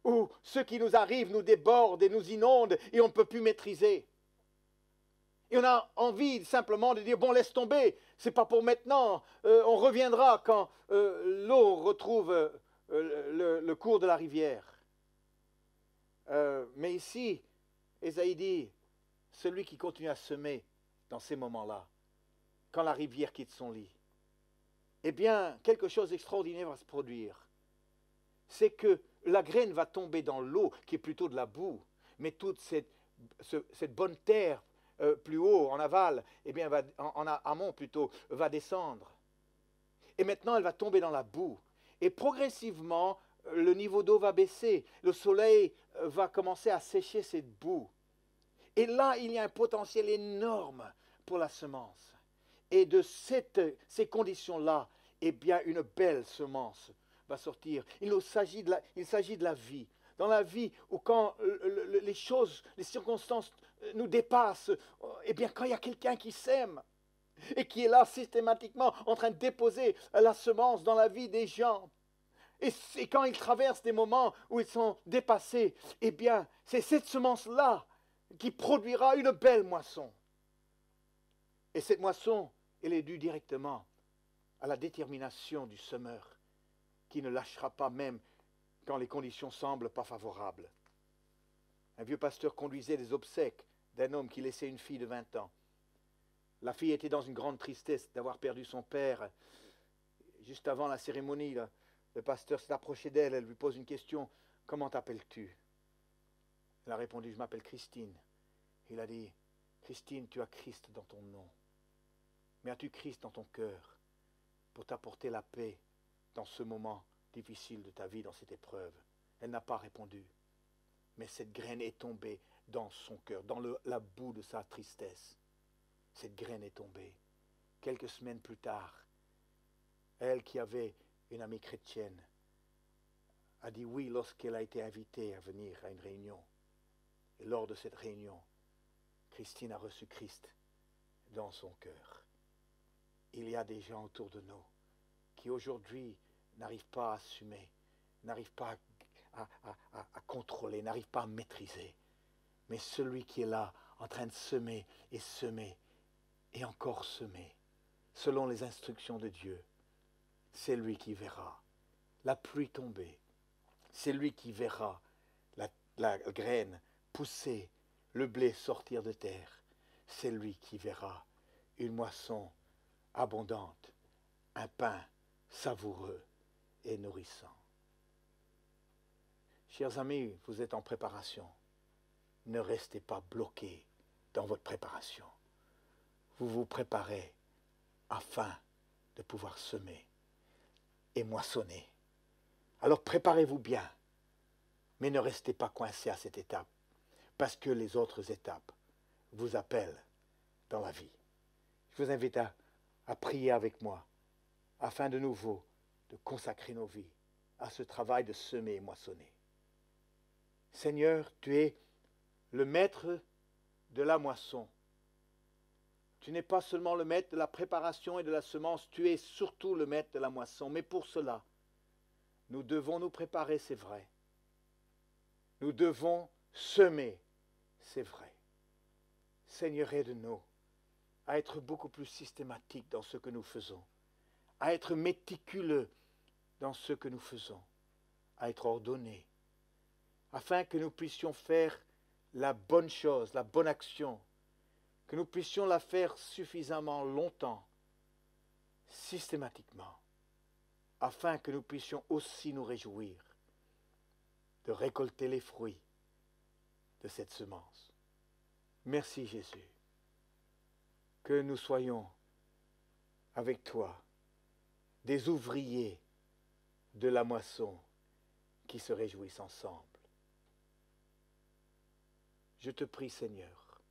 Où ce qui nous arrive nous déborde et nous inonde et on ne peut plus maîtriser. Et on a envie simplement de dire, bon, laisse tomber, c'est pas pour maintenant, on reviendra quand l'eau retrouve le cours de la rivière. Mais ici, Ésaïe dit, celui qui continue à semer dans ces moments-là, quand la rivière quitte son lit, eh bien, quelque chose d'extraordinaire va se produire. C'est que la graine va tomber dans l'eau, qui est plutôt de la boue, mais toute cette bonne terre plus haut, en aval, eh bien, en amont plutôt, va descendre. Et maintenant, elle va tomber dans la boue. Et progressivement, le niveau d'eau va baisser. Le soleil va commencer à sécher cette boue. Et là, il y a un potentiel énorme pour la semence. Et de ces conditions-là, eh bien, une belle semence va sortir. Il s'agit de la vie. Dans la vie où quand les choses, les circonstances nous dépassent, eh bien, quand il y a quelqu'un qui sème et qui est là systématiquement en train de déposer la semence dans la vie des gens, et quand ils traversent des moments où ils sont dépassés, eh bien, c'est cette semence-là qui produira une belle moisson. Et cette moisson, elle est due directement à la détermination du semeur, qui ne lâchera pas même quand les conditions semblent pas favorables. Un vieux pasteur conduisait les obsèques d'un homme qui laissait une fille de 20 ans. La fille était dans une grande tristesse d'avoir perdu son père. Juste avant la cérémonie, le pasteur s'est approché d'elle, elle lui pose une question. « Comment t'appelles-tu » Elle a répondu « Je m'appelle Christine ». Il a dit « Christine, tu as Christ dans ton nom. Mais as-tu Christ dans ton cœur pour t'apporter la paix dans ce moment difficile de ta vie, dans cette épreuve ?» Elle n'a pas répondu. Mais cette graine est tombée dans son cœur, dans la boue de sa tristesse. Cette graine est tombée. Quelques semaines plus tard, elle qui avait une amie chrétienne a dit oui lorsqu'elle a été invitée à venir à une réunion. Et lors de cette réunion, Christine a reçu Christ dans son cœur. Il y a des gens autour de nous qui aujourd'hui n'arrivent pas à assumer, n'arrivent pas à contrôler, n'arrivent pas à maîtriser. Mais celui qui est là, en train de semer et encore semer, selon les instructions de Dieu, c'est lui qui verra la pluie tomber, c'est lui qui verra la graine pousser, le blé sortir de terre, c'est lui qui verra une moisson abondante, un pain savoureux et nourrissant. Chers amis, vous êtes en préparation. Ne restez pas bloqués dans votre préparation. Vous vous préparez afin de pouvoir semer et moissonner. Alors préparez-vous bien, mais ne restez pas coincés à cette étape, parce que les autres étapes vous appellent dans la vie. Je vous invite à prier avec moi, afin de nouveau de consacrer nos vies à ce travail de semer et moissonner. Seigneur, tu es le maître de la moisson. Tu n'es pas seulement le maître de la préparation et de la semence, tu es surtout le maître de la moisson. Mais pour cela, nous devons nous préparer, c'est vrai. Nous devons semer, c'est vrai. Seigneur, aide-nous à être beaucoup plus systématiques dans ce que nous faisons, à être méticuleux dans ce que nous faisons, à être ordonnés, afin que nous puissions faire la bonne chose, la bonne action, que nous puissions la faire suffisamment longtemps, systématiquement, afin que nous puissions aussi nous réjouir de récolter les fruits de cette semence. Merci Jésus, que nous soyons avec toi des ouvriers de la moisson qui se réjouissent ensemble. Je te prie Seigneur,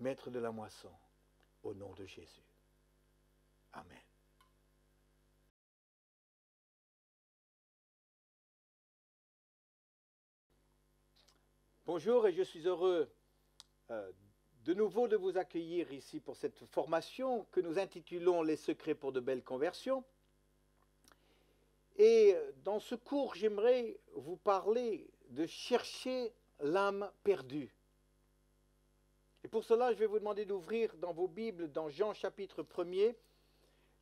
Maître de la moisson, au nom de Jésus. Amen. Bonjour et je suis heureux de nouveau de vous accueillir ici pour cette formation que nous intitulons « Les secrets pour de belles conversions ». Et dans ce cours, j'aimerais vous parler de chercher l'âme perdue. Et pour cela, je vais vous demander d'ouvrir dans vos Bibles, dans Jean chapitre 1er,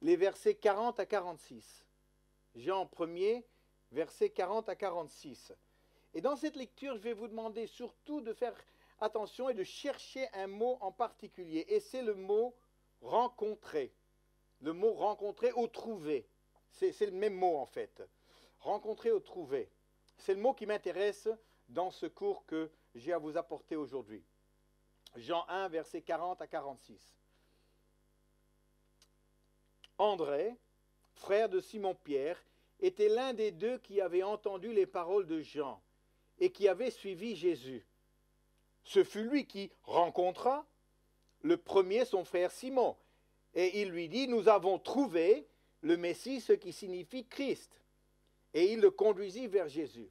les versets 40 à 46. Jean 1er, versets 40 à 46. Et dans cette lecture, je vais vous demander surtout de faire attention et de chercher un mot en particulier. Et c'est le mot « rencontrer ». Le mot « rencontrer » ou « trouver ». C'est le même mot en fait. « Rencontrer » ou « trouver ». C'est le mot qui m'intéresse dans ce cours que j'ai à vous apporter aujourd'hui. Jean 1, versets 40 à 46. André, frère de Simon-Pierre, était l'un des deux qui avait entendu les paroles de Jean et qui avait suivi Jésus. Ce fut lui qui rencontra le premier son frère Simon, et il lui dit, nous avons trouvé le Messie, ce qui signifie Christ. Et il le conduisit vers Jésus.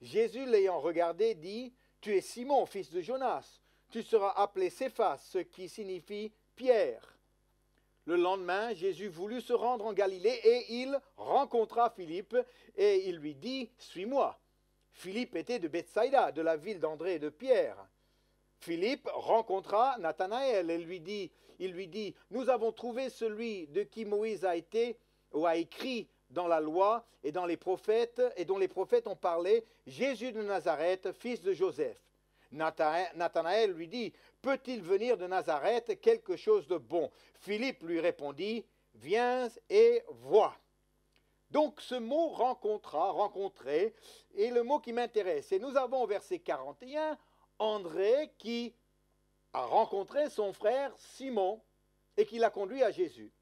Jésus, l'ayant regardé, dit, tu es Simon, fils de Jonas, tu seras appelé Céphas, ce qui signifie Pierre. Le lendemain, Jésus voulut se rendre en Galilée et il rencontra Philippe et il lui dit, suis-moi. Philippe était de Bethsaïda, de la ville d'André et de Pierre. Philippe rencontra Nathanaël et il lui dit, nous avons trouvé celui de qui Moïse a écrit dans la loi et dans les prophètes, et dont les prophètes ont parlé, Jésus de Nazareth, fils de Joseph. Nathanaël lui dit, peut-il venir de Nazareth quelque chose de bon? Philippe lui répondit, viens et vois. Donc ce mot rencontrer, est le mot qui m'intéresse. Et nous avons au verset 41, André qui a rencontré son frère Simon et qui l'a conduit à Jésus.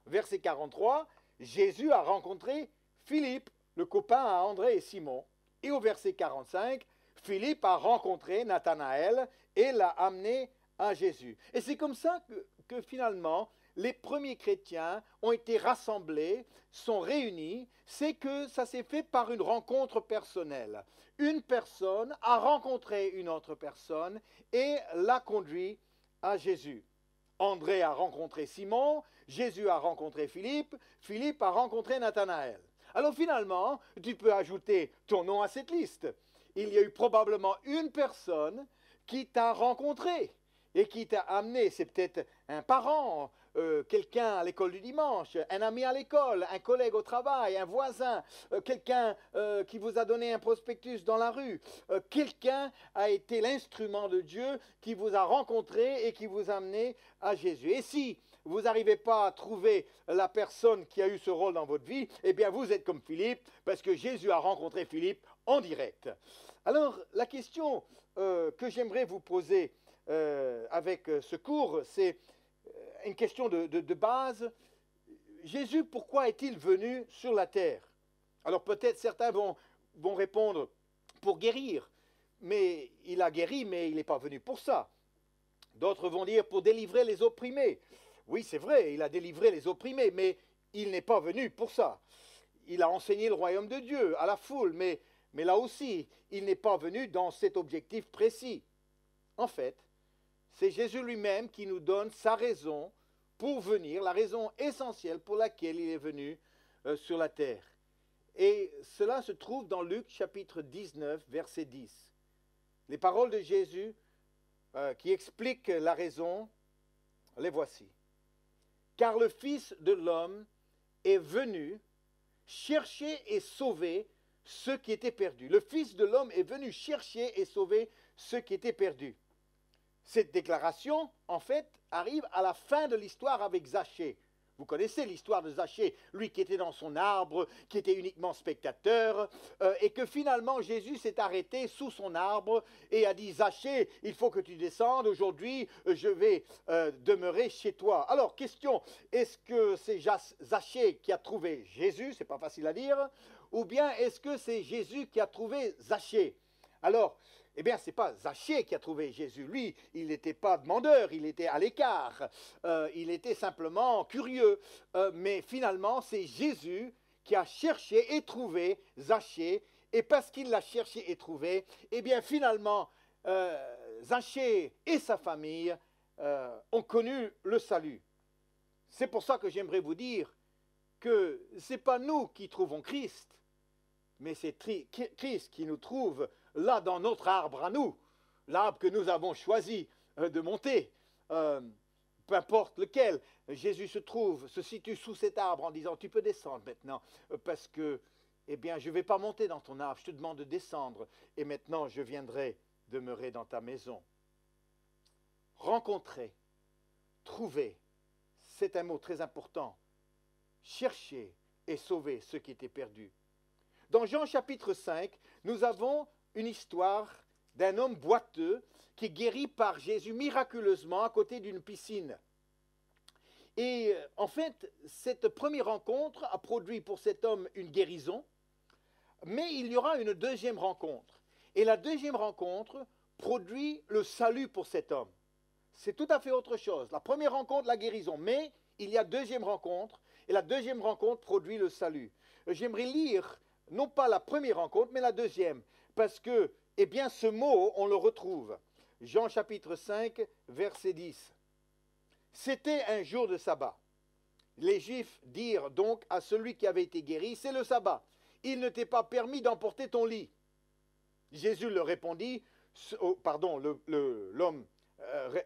Verset 43, Jésus a rencontré Philippe, le copain à André et Simon. Et au verset 45, Philippe a rencontré Nathanaël et l'a amené à Jésus. Et c'est comme ça que finalement, les premiers chrétiens ont été rassemblés, sont réunis. C'est que ça s'est fait par une rencontre personnelle. Une personne a rencontré une autre personne et l'a conduit à Jésus. André a rencontré Simon, Jésus a rencontré Philippe, Philippe a rencontré Nathanaël. Alors finalement, tu peux ajouter ton nom à cette liste. Il y a eu probablement une personne qui t'a rencontré et qui t'a amené, c'est peut-être un parent, quelqu'un à l'école du dimanche, un ami à l'école, un collègue au travail, un voisin, quelqu'un qui vous a donné un prospectus dans la rue. Quelqu'un a été l'instrument de Dieu qui vous a rencontré et qui vous a amené à Jésus. Et si vous n'arrivez pas à trouver la personne qui a eu ce rôle dans votre vie, eh bien vous êtes comme Philippe, parce que Jésus a rencontré Philippe en direct. Alors la question que j'aimerais vous poser avec ce cours, c'est une question de base. Jésus, pourquoi est-il venu sur la terre? Alors peut-être certains vont répondre pour guérir, mais il a guéri, mais il n'est pas venu pour ça. D'autres vont dire pour délivrer les opprimés. Oui, c'est vrai, il a délivré les opprimés, mais il n'est pas venu pour ça. Il a enseigné le royaume de Dieu à la foule, mais là aussi, il n'est pas venu dans cet objectif précis. En fait, c'est Jésus lui-même qui nous donne sa raison pour venir, la raison essentielle pour laquelle il est venu sur la terre. Et cela se trouve dans Luc chapitre 19, verset 10. Les paroles de Jésus qui expliquent la raison, les voici. Car le Fils de l'homme est venu chercher et sauver ceux qui étaient perdus. Le Fils de l'homme est venu chercher et sauver ceux qui étaient perdus. Cette déclaration, en fait, arrive à la fin de l'histoire avec Zachée. Vous connaissez l'histoire de Zachée, lui qui était dans son arbre, qui était uniquement spectateur, et que finalement Jésus s'est arrêté sous son arbre et a dit, Zachée, il faut que tu descendes, aujourd'hui je vais demeurer chez toi. Alors, question, est-ce que c'est Zachée qui a trouvé Jésus, c'est pas facile à dire, ou bien est-ce que c'est Jésus qui a trouvé Zachée? Alors, eh bien, ce n'est pas Zachée qui a trouvé Jésus. Lui, il n'était pas demandeur, il était à l'écart. Il était simplement curieux. Mais finalement, c'est Jésus qui a cherché et trouvé Zachée. Et parce qu'il l'a cherché et trouvé, eh bien, finalement, Zachée et sa famille ont connu le salut. C'est pour ça que j'aimerais vous dire que ce n'est pas nous qui trouvons Christ, mais c'est Christ qui nous trouve là dans notre arbre à nous, l'arbre que nous avons choisi de monter, peu importe lequel. Jésus se situe sous cet arbre en disant, tu peux descendre maintenant, parce que, eh bien, je ne vais pas monter dans ton arbre, je te demande de descendre, et maintenant je viendrai demeurer dans ta maison. Rencontrer, trouver, c'est un mot très important. Chercher et sauver ceux qui étaient perdus. Dans Jean chapitre 5, nous avons une histoire d'un homme boiteux qui est guéri par Jésus miraculeusement à côté d'une piscine. Et en fait, cette première rencontre a produit pour cet homme une guérison, mais il y aura une deuxième rencontre. Et la deuxième rencontre produit le salut pour cet homme. C'est tout à fait autre chose. La première rencontre, la guérison, mais il y a deuxième rencontre, et la deuxième rencontre produit le salut. J'aimerais lire, non pas la première rencontre, mais la deuxième, parce que, eh bien, ce mot, on le retrouve. Jean chapitre 5, verset 10. C'était un jour de sabbat. Les Juifs dirent donc à celui qui avait été guéri, c'est le sabbat. Il ne t'est pas permis d'emporter ton lit. Jésus leur répondit, l'homme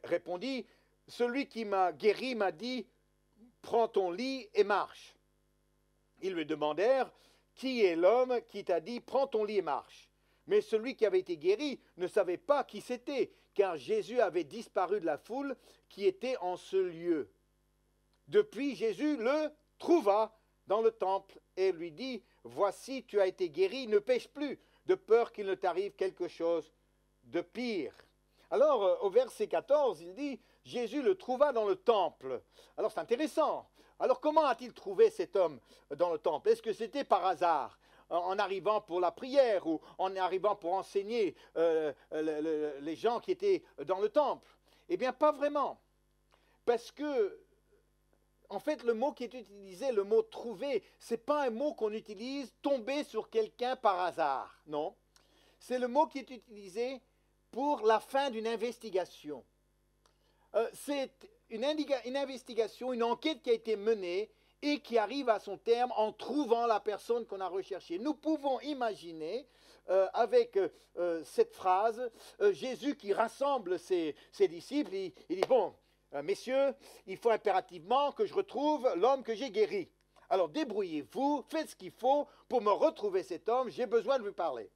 répondit, celui qui m'a guéri m'a dit, prends ton lit et marche. Ils lui demandèrent, qui est l'homme qui t'a dit, prends ton lit et marche? Mais celui qui avait été guéri ne savait pas qui c'était, car Jésus avait disparu de la foule qui était en ce lieu. Depuis, Jésus le trouva dans le temple et lui dit, voici, tu as été guéri, ne pêche plus, de peur qu'il ne t'arrive quelque chose de pire. Alors, au verset 14, il dit, Jésus le trouva dans le temple. Alors, c'est intéressant. Alors, comment a-t-il trouvé cet homme dans le temple? Est-ce que c'était par hasard, en arrivant pour la prière ou en arrivant pour enseigner les gens qui étaient dans le temple? Eh bien, pas vraiment. Parce que, en fait, le mot qui est utilisé, le mot trouver, ce n'est pas un mot qu'on utilise tomber sur quelqu'un par hasard, non. C'est le mot qui est utilisé pour la fin d'une investigation. C'est une investigation, une enquête qui a été menée et qui arrive à son terme en trouvant la personne qu'on a recherchée. Nous pouvons imaginer, avec cette phrase, Jésus qui rassemble ses disciples, il dit, bon, messieurs, il faut impérativement que je retrouve l'homme que j'ai guéri. Alors débrouillez-vous, faites ce qu'il faut pour me retrouver cet homme, j'ai besoin de lui parler.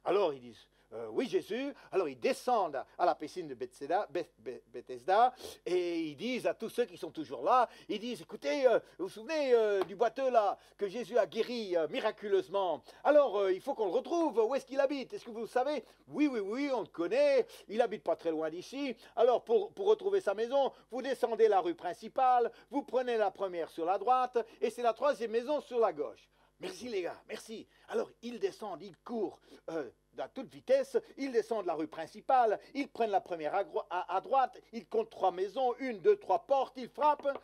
Alors ils disent, oui Jésus, alors ils descendent à la piscine de Bethesda et ils disent à tous ceux qui sont toujours là, ils disent, écoutez, vous vous souvenez du boiteux là que Jésus a guéri miraculeusement, alors il faut qu'on le retrouve, où est-ce qu'il habite? Est-ce que vous le savez? Oui, on le connaît, il habite pas très loin d'ici, alors pour retrouver sa maison, vous descendez la rue principale, vous prenez la première sur la droite et c'est la troisième maison sur la gauche. Merci les gars, merci. Alors ils descendent, ils courent à toute vitesse, ils descendent la rue principale, ils prennent la première à droite, ils comptent 3 maisons, 1, 2, 3 portes, ils frappent.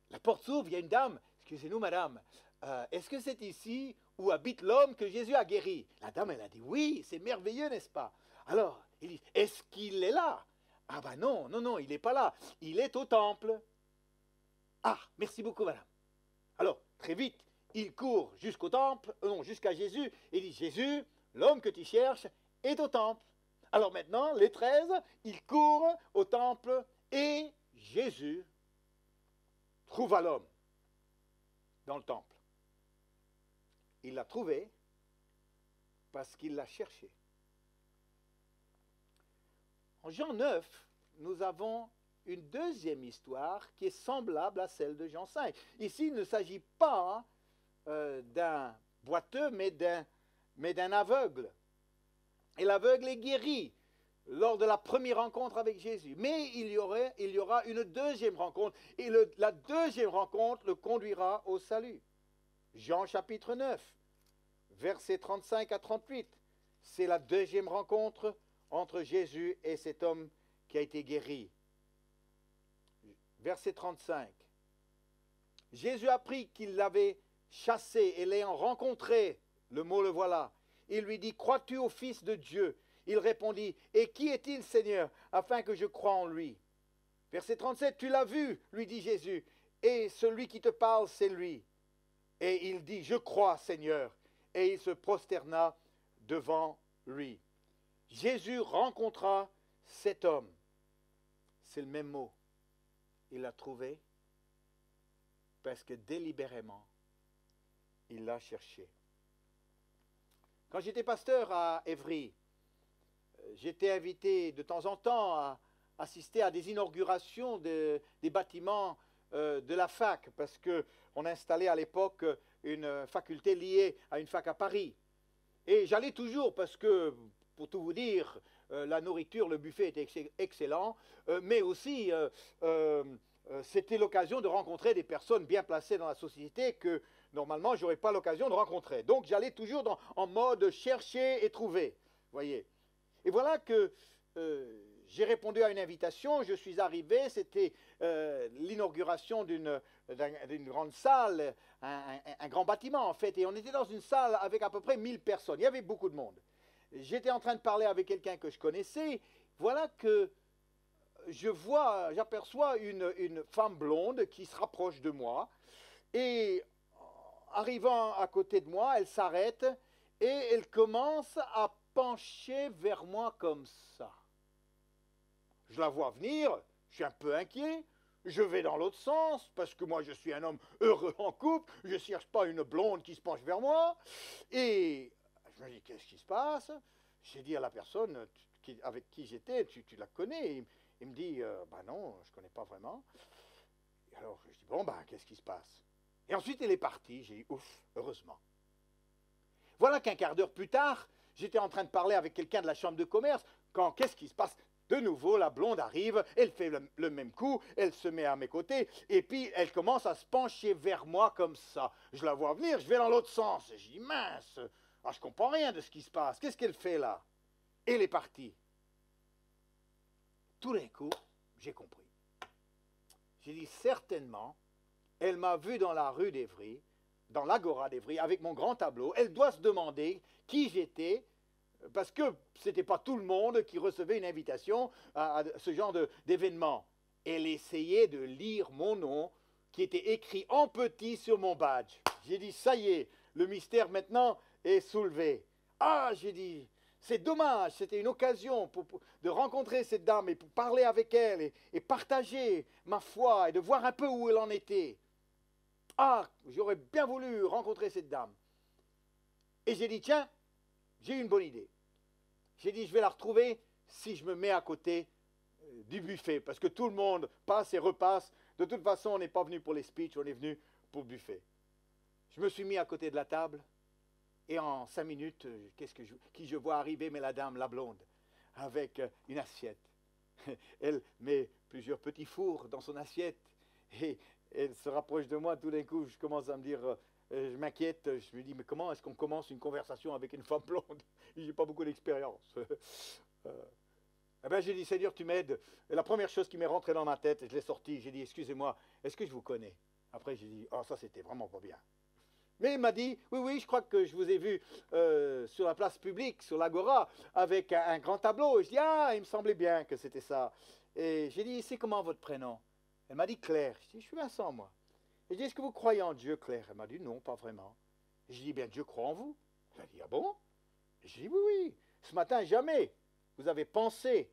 La porte s'ouvre, il y a une dame. Excusez-nous madame, est-ce que c'est ici où habite l'homme que Jésus a guéri? La dame, elle a dit oui, c'est merveilleux, n'est-ce pas? Alors, ils disent, est-ce qu'il est là? Ah ben non, il n'est pas là, il est au temple. Ah, merci beaucoup madame. Alors, très vite, il court jusqu'au temple, jusqu'à Jésus, et dit, Jésus, l'homme que tu cherches est au temple. Alors maintenant, les 13, ils courent au temple, et Jésus trouva l'homme dans le temple. Il l'a trouvé parce qu'il l'a cherché. En Jean 9, nous avons une deuxième histoire qui est semblable à celle de Jean 5. Ici, il ne s'agit pas d'un boiteux, mais d'un aveugle. Et l'aveugle est guéri lors de la première rencontre avec Jésus. Mais il y aura une deuxième rencontre, et la deuxième rencontre le conduira au salut. Jean chapitre 9, versets 35 à 38. C'est la deuxième rencontre entre Jésus et cet homme qui a été guéri. Verset 35. Jésus apprit qu'il l'avait chassé et l'ayant rencontré, le mot le voilà, il lui dit, crois-tu au Fils de Dieu? Il répondit, et qui est-il, Seigneur, afin que je croie en lui? Verset 37, tu l'as vu, lui dit Jésus, et celui qui te parle, c'est lui. Et il dit, je crois, Seigneur, et il se prosterna devant lui. Jésus rencontra cet homme. C'est le même mot. Il l'a trouvé parce que délibérément, il l'a cherché. Quand j'étais pasteur à Évry, j'étais invité de temps en temps à assister à des inaugurations des bâtiments de la fac, parce qu'on installait à l'époque une faculté liée à une fac à Paris. Et j'allais toujours parce que pour tout vous dire, la nourriture, le buffet était excellent, mais aussi c'était l'occasion de rencontrer des personnes bien placées dans la société que normalement je n'aurais pas l'occasion de rencontrer. Donc j'allais toujours en mode chercher et trouver, voyez. Et voilà que j'ai répondu à une invitation, je suis arrivé, c'était l'inauguration d'une grande salle, un grand bâtiment en fait, et on était dans une salle avec à peu près 1000 personnes, il y avait beaucoup de monde. J'étais en train de parler avec quelqu'un que je connaissais, voilà que j'aperçois une femme blonde qui se rapproche de moi, et arrivant à côté de moi, elle s'arrête, et elle commence à pencher vers moi comme ça. Je la vois venir, je suis un peu inquiet, je vais dans l'autre sens, parce que moi je suis un homme heureux en couple, je ne cherche pas une blonde qui se penche vers moi, et je me dis, qu'est-ce qui se passe? J'ai dit à la personne avec qui j'étais, tu la connais? Il me dit, bah non, je ne connais pas vraiment. Et alors je dis, bon, bah qu'est-ce qui se passe? Et ensuite elle est partie, j'ai dit, ouf, heureusement. Voilà qu'un quart d'heure plus tard, j'étais en train de parler avec quelqu'un de la chambre de commerce, quand qu'est-ce qui se passe? De nouveau, la blonde arrive, elle fait le même coup, elle se met à mes côtés, et puis elle commence à se pencher vers moi comme ça. Je la vois venir, je vais dans l'autre sens. Je dis, mince, je ne comprends rien de ce qui se passe. Qu'est-ce qu'elle fait là? Et elle est partie. Tout d'un coup, j'ai compris. J'ai dit, certainement, elle m'a vu dans la rue d'Évry, dans l'agora d'Évry, avec mon grand tableau. Elle doit se demander qui j'étais, parce que ce n'était pas tout le monde qui recevait une invitation à ce genre d'événement. Elle essayait de lire mon nom, qui était écrit en petit sur mon badge. J'ai dit, ça y est, le mystère maintenant est soulevé. Ah, j'ai dit, c'est dommage, c'était une occasion de rencontrer cette dame et pour parler avec elle et partager ma foi et de voir un peu où elle en était. Ah, j'aurais bien voulu rencontrer cette dame. Et j'ai dit, tiens, j'ai une bonne idée. J'ai dit, je vais la retrouver si je me mets à côté du buffet, parce que tout le monde passe et repasse. De toute façon, on n'est pas venu pour les speeches, on est venu pour le buffet. Je me suis mis à côté de la table, et en 5 minutes, qui je vois arriver? Mais la dame, la blonde, avec une assiette. Elle met plusieurs petits fours dans son assiette, et elle se rapproche de moi. Tout d'un coup, je commence à me dire... je m'inquiète, je me dis, mais comment est-ce qu'on commence une conversation avec une femme blonde? Je n'ai pas beaucoup d'expérience. Eh bien, j'ai dit, Seigneur, tu m'aides. Et la première chose qui m'est rentrée dans ma tête, je l'ai sortie, j'ai dit, excusez-moi, est-ce que je vous connais? Après, j'ai dit, oh, ça, c'était vraiment pas bien. Mais il m'a dit, oui, oui, je crois que je vous ai vu sur la place publique, sur l'agora, avec un grand tableau. Et je dis, ah, il me semblait bien que c'était ça. Et j'ai dit, c'est comment votre prénom? Elle m'a dit, Claire. Je dis, je suis Vincent, moi. J'ai dit, est-ce que vous croyez en Dieu, Claire? Elle m'a dit, non, pas vraiment. J'ai dit, bien, Dieu croit en vous. Elle a dit, ah bon? J'ai dit, oui, oui. Ce matin, jamais vous avez pensé,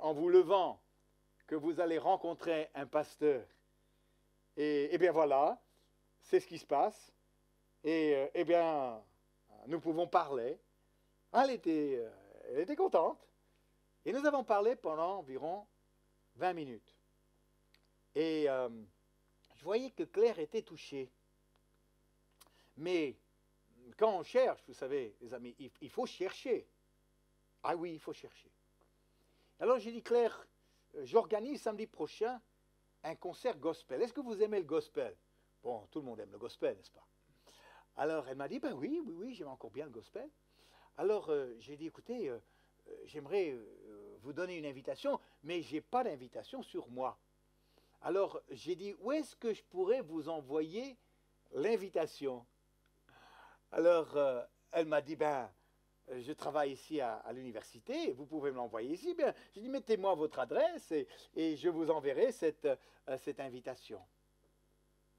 en vous levant, que vous allez rencontrer un pasteur. Et bien voilà, c'est ce qui se passe. Et eh bien, nous pouvons parler. Elle était contente. Et nous avons parlé pendant environ 20 minutes. Et... je voyais que Claire était touchée. Mais quand on cherche, vous savez, les amis, il faut chercher. Ah oui, il faut chercher. Alors j'ai dit, Claire, j'organise samedi prochain un concert gospel. Est-ce que vous aimez le gospel? Bon, tout le monde aime le gospel, n'est-ce pas? Alors elle m'a dit, ben oui, oui, oui, j'aime encore bien le gospel. Alors j'ai dit, écoutez, j'aimerais vous donner une invitation, mais je n'ai pas d'invitation sur moi. Alors, j'ai dit, où est-ce que je pourrais vous envoyer l'invitation? Alors, elle m'a dit, ben, je travaille ici à l'université, vous pouvez me l'envoyer ici. Bien, j'ai dit, mettez-moi votre adresse et je vous enverrai cette invitation.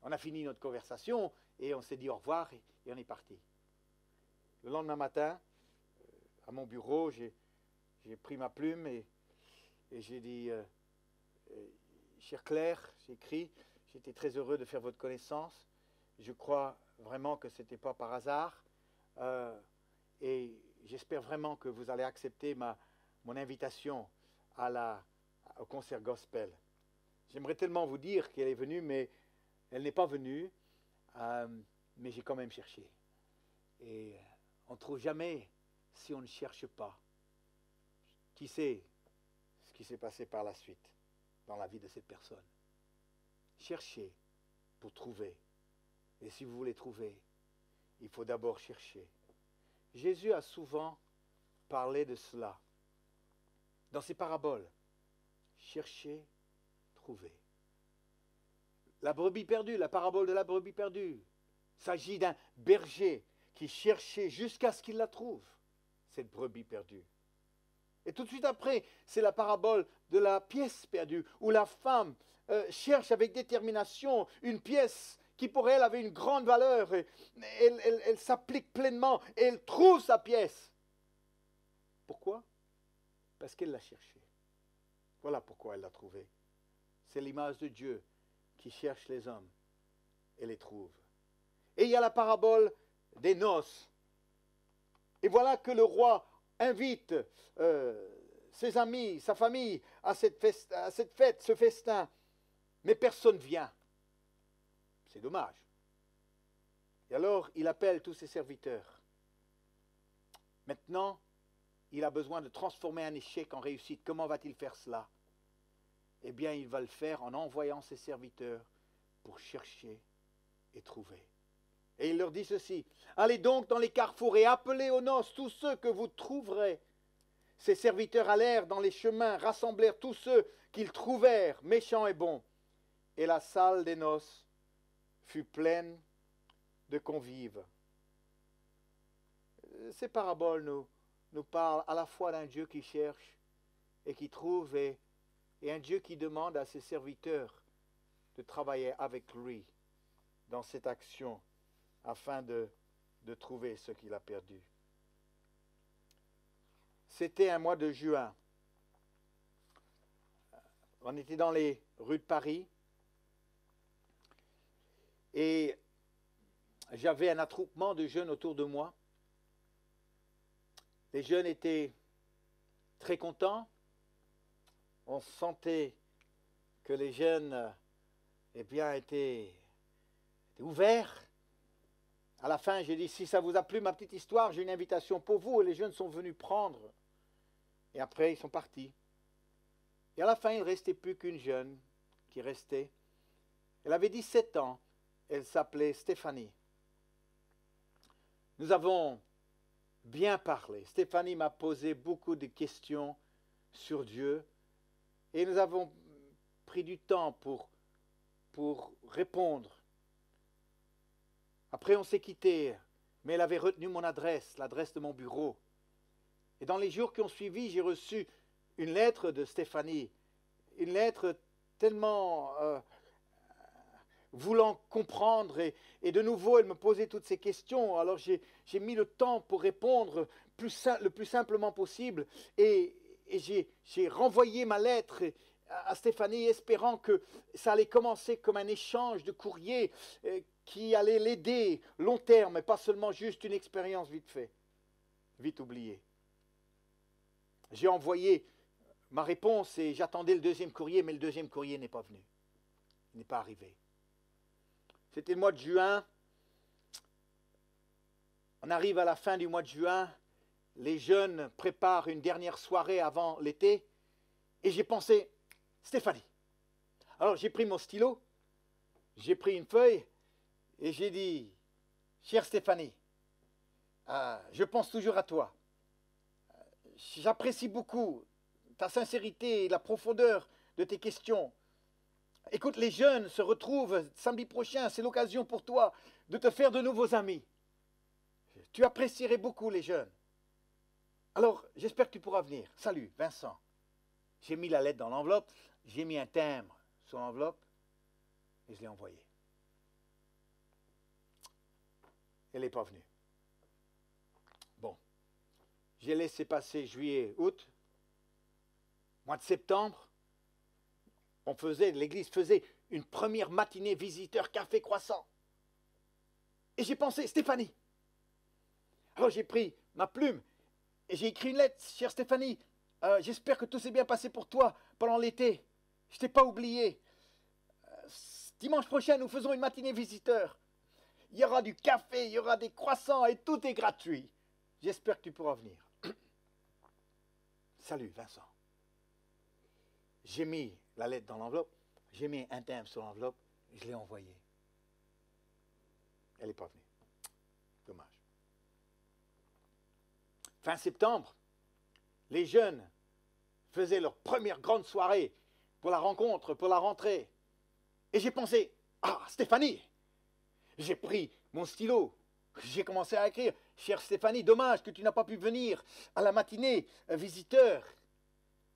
On a fini notre conversation et on s'est dit au revoir et on est parti. Le lendemain matin, à mon bureau, j'ai pris ma plume et j'ai dit... chère Claire, j'ai écrit, j'étais très heureux de faire votre connaissance. Je crois vraiment que ce n'était pas par hasard. Et j'espère vraiment que vous allez accepter mon invitation au concert gospel. J'aimerais tellement vous dire qu'elle est venue, mais elle n'est pas venue. Mais j'ai quand même cherché. Et on ne trouve jamais si on ne cherche pas? Qui sait ce qui s'est passé par la suite dans la vie de cette personne? Cherchez pour trouver. Et si vous voulez trouver, il faut d'abord chercher. Jésus a souvent parlé de cela dans ses paraboles. Cherchez, trouvez. La brebis perdue, la parabole de la brebis perdue, s'agit d'un berger qui cherchait jusqu'à ce qu'il la trouve, cette brebis perdue. Et tout de suite après, c'est la parabole de la pièce perdue, où la femme cherche avec détermination une pièce qui pour elle avait une grande valeur. Et elle s'applique pleinement et elle trouve sa pièce. Pourquoi? Parce qu'elle l'a cherchée. Voilà pourquoi elle l'a trouvée. C'est l'image de Dieu qui cherche les hommes et les trouve. Et il y a la parabole des noces. Et voilà que le roi invite ses amis, sa famille à cette fête, ce festin. Mais personne ne vient. C'est dommage. Et alors, il appelle tous ses serviteurs. Maintenant, il a besoin de transformer un échec en réussite. Comment va-t-il faire cela? Eh bien, il va le faire en envoyant ses serviteurs pour chercher et trouver. Et il leur dit ceci: allez donc dans les carrefours et appelez aux noces tous ceux que vous trouverez. Ses serviteurs allèrent dans les chemins, rassemblèrent tous ceux qu'ils trouvèrent, méchants et bons. Et la salle des noces fut pleine de convives. Ces paraboles nous parlent à la fois d'un Dieu qui cherche et qui trouve, et un Dieu qui demande à ses serviteurs de travailler avec lui dans cette action afin de trouver ce qu'il a perdu. C'était un mois de juin. On était dans les rues de Paris et j'avais un attroupement de jeunes autour de moi. Les jeunes étaient très contents. On sentait que les jeunes étaient ouverts. À la fin, j'ai dit, si ça vous a plu ma petite histoire, j'ai une invitation pour vous. Et les jeunes sont venus prendre. Et après, ils sont partis. Et à la fin, il ne restait plus qu'une jeune qui restait. Elle avait 17 ans. Elle s'appelait Stéphanie. Nous avons bien parlé. Stéphanie m'a posé beaucoup de questions sur Dieu. Et nous avons pris du temps pour répondre. Après, on s'est quittés, mais elle avait retenu mon adresse, l'adresse de mon bureau. Et dans les jours qui ont suivi, j'ai reçu une lettre de Stéphanie, une lettre tellement voulant comprendre, et de nouveau, elle me posait toutes ces questions. Alors, j'ai mis le temps pour répondre le plus simplement possible, et j'ai renvoyé ma lettre à Stéphanie, espérant que ça allait commencer comme un échange de courrier qui allait l'aider long terme, et pas seulement juste une expérience vite fait, vite oubliée. J'ai envoyé ma réponse et j'attendais le deuxième courrier, mais le deuxième courrier n'est pas venu. Il n'est pas arrivé. C'était le mois de juin. On arrive à la fin du mois de juin. Les jeunes préparent une dernière soirée avant l'été. Et j'ai pensé, Stéphanie. Alors j'ai pris mon stylo, j'ai pris une feuille et j'ai dit, chère Stéphanie, je pense toujours à toi. J'apprécie beaucoup ta sincérité et la profondeur de tes questions. Écoute, les jeunes se retrouvent samedi prochain, c'est l'occasion pour toi de te faire de nouveaux amis. Tu apprécierais beaucoup les jeunes. Alors, j'espère que tu pourras venir. Salut, Vincent. J'ai mis la lettre dans l'enveloppe, j'ai mis un timbre sur l'enveloppe et je l'ai envoyée. Elle n'est pas venue. Bon, j'ai laissé passer juillet, août, mois de septembre. L'église faisait une première matinée visiteur café croissant. Et j'ai pensé, Stéphanie. Alors j'ai pris ma plume et j'ai écrit une lettre, chère Stéphanie. J'espère que tout s'est bien passé pour toi pendant l'été. Je ne t'ai pas oublié. Dimanche prochain, nous faisons une matinée visiteur. Il y aura du café, il y aura des croissants et tout est gratuit. j'espère que tu pourras venir. Salut, Vincent. J'ai mis la lettre dans l'enveloppe, j'ai mis un timbre sur l'enveloppe, je l'ai envoyée. Elle n'est pas venue. Dommage. Fin septembre, les jeunes faisaient leur première grande soirée pour la rencontre, pour la rentrée. Et j'ai pensé, ah, Stéphanie! J'ai pris mon stylo, j'ai commencé à écrire, chère Stéphanie, dommage que tu n'as pas pu venir à la matinée, visiteur.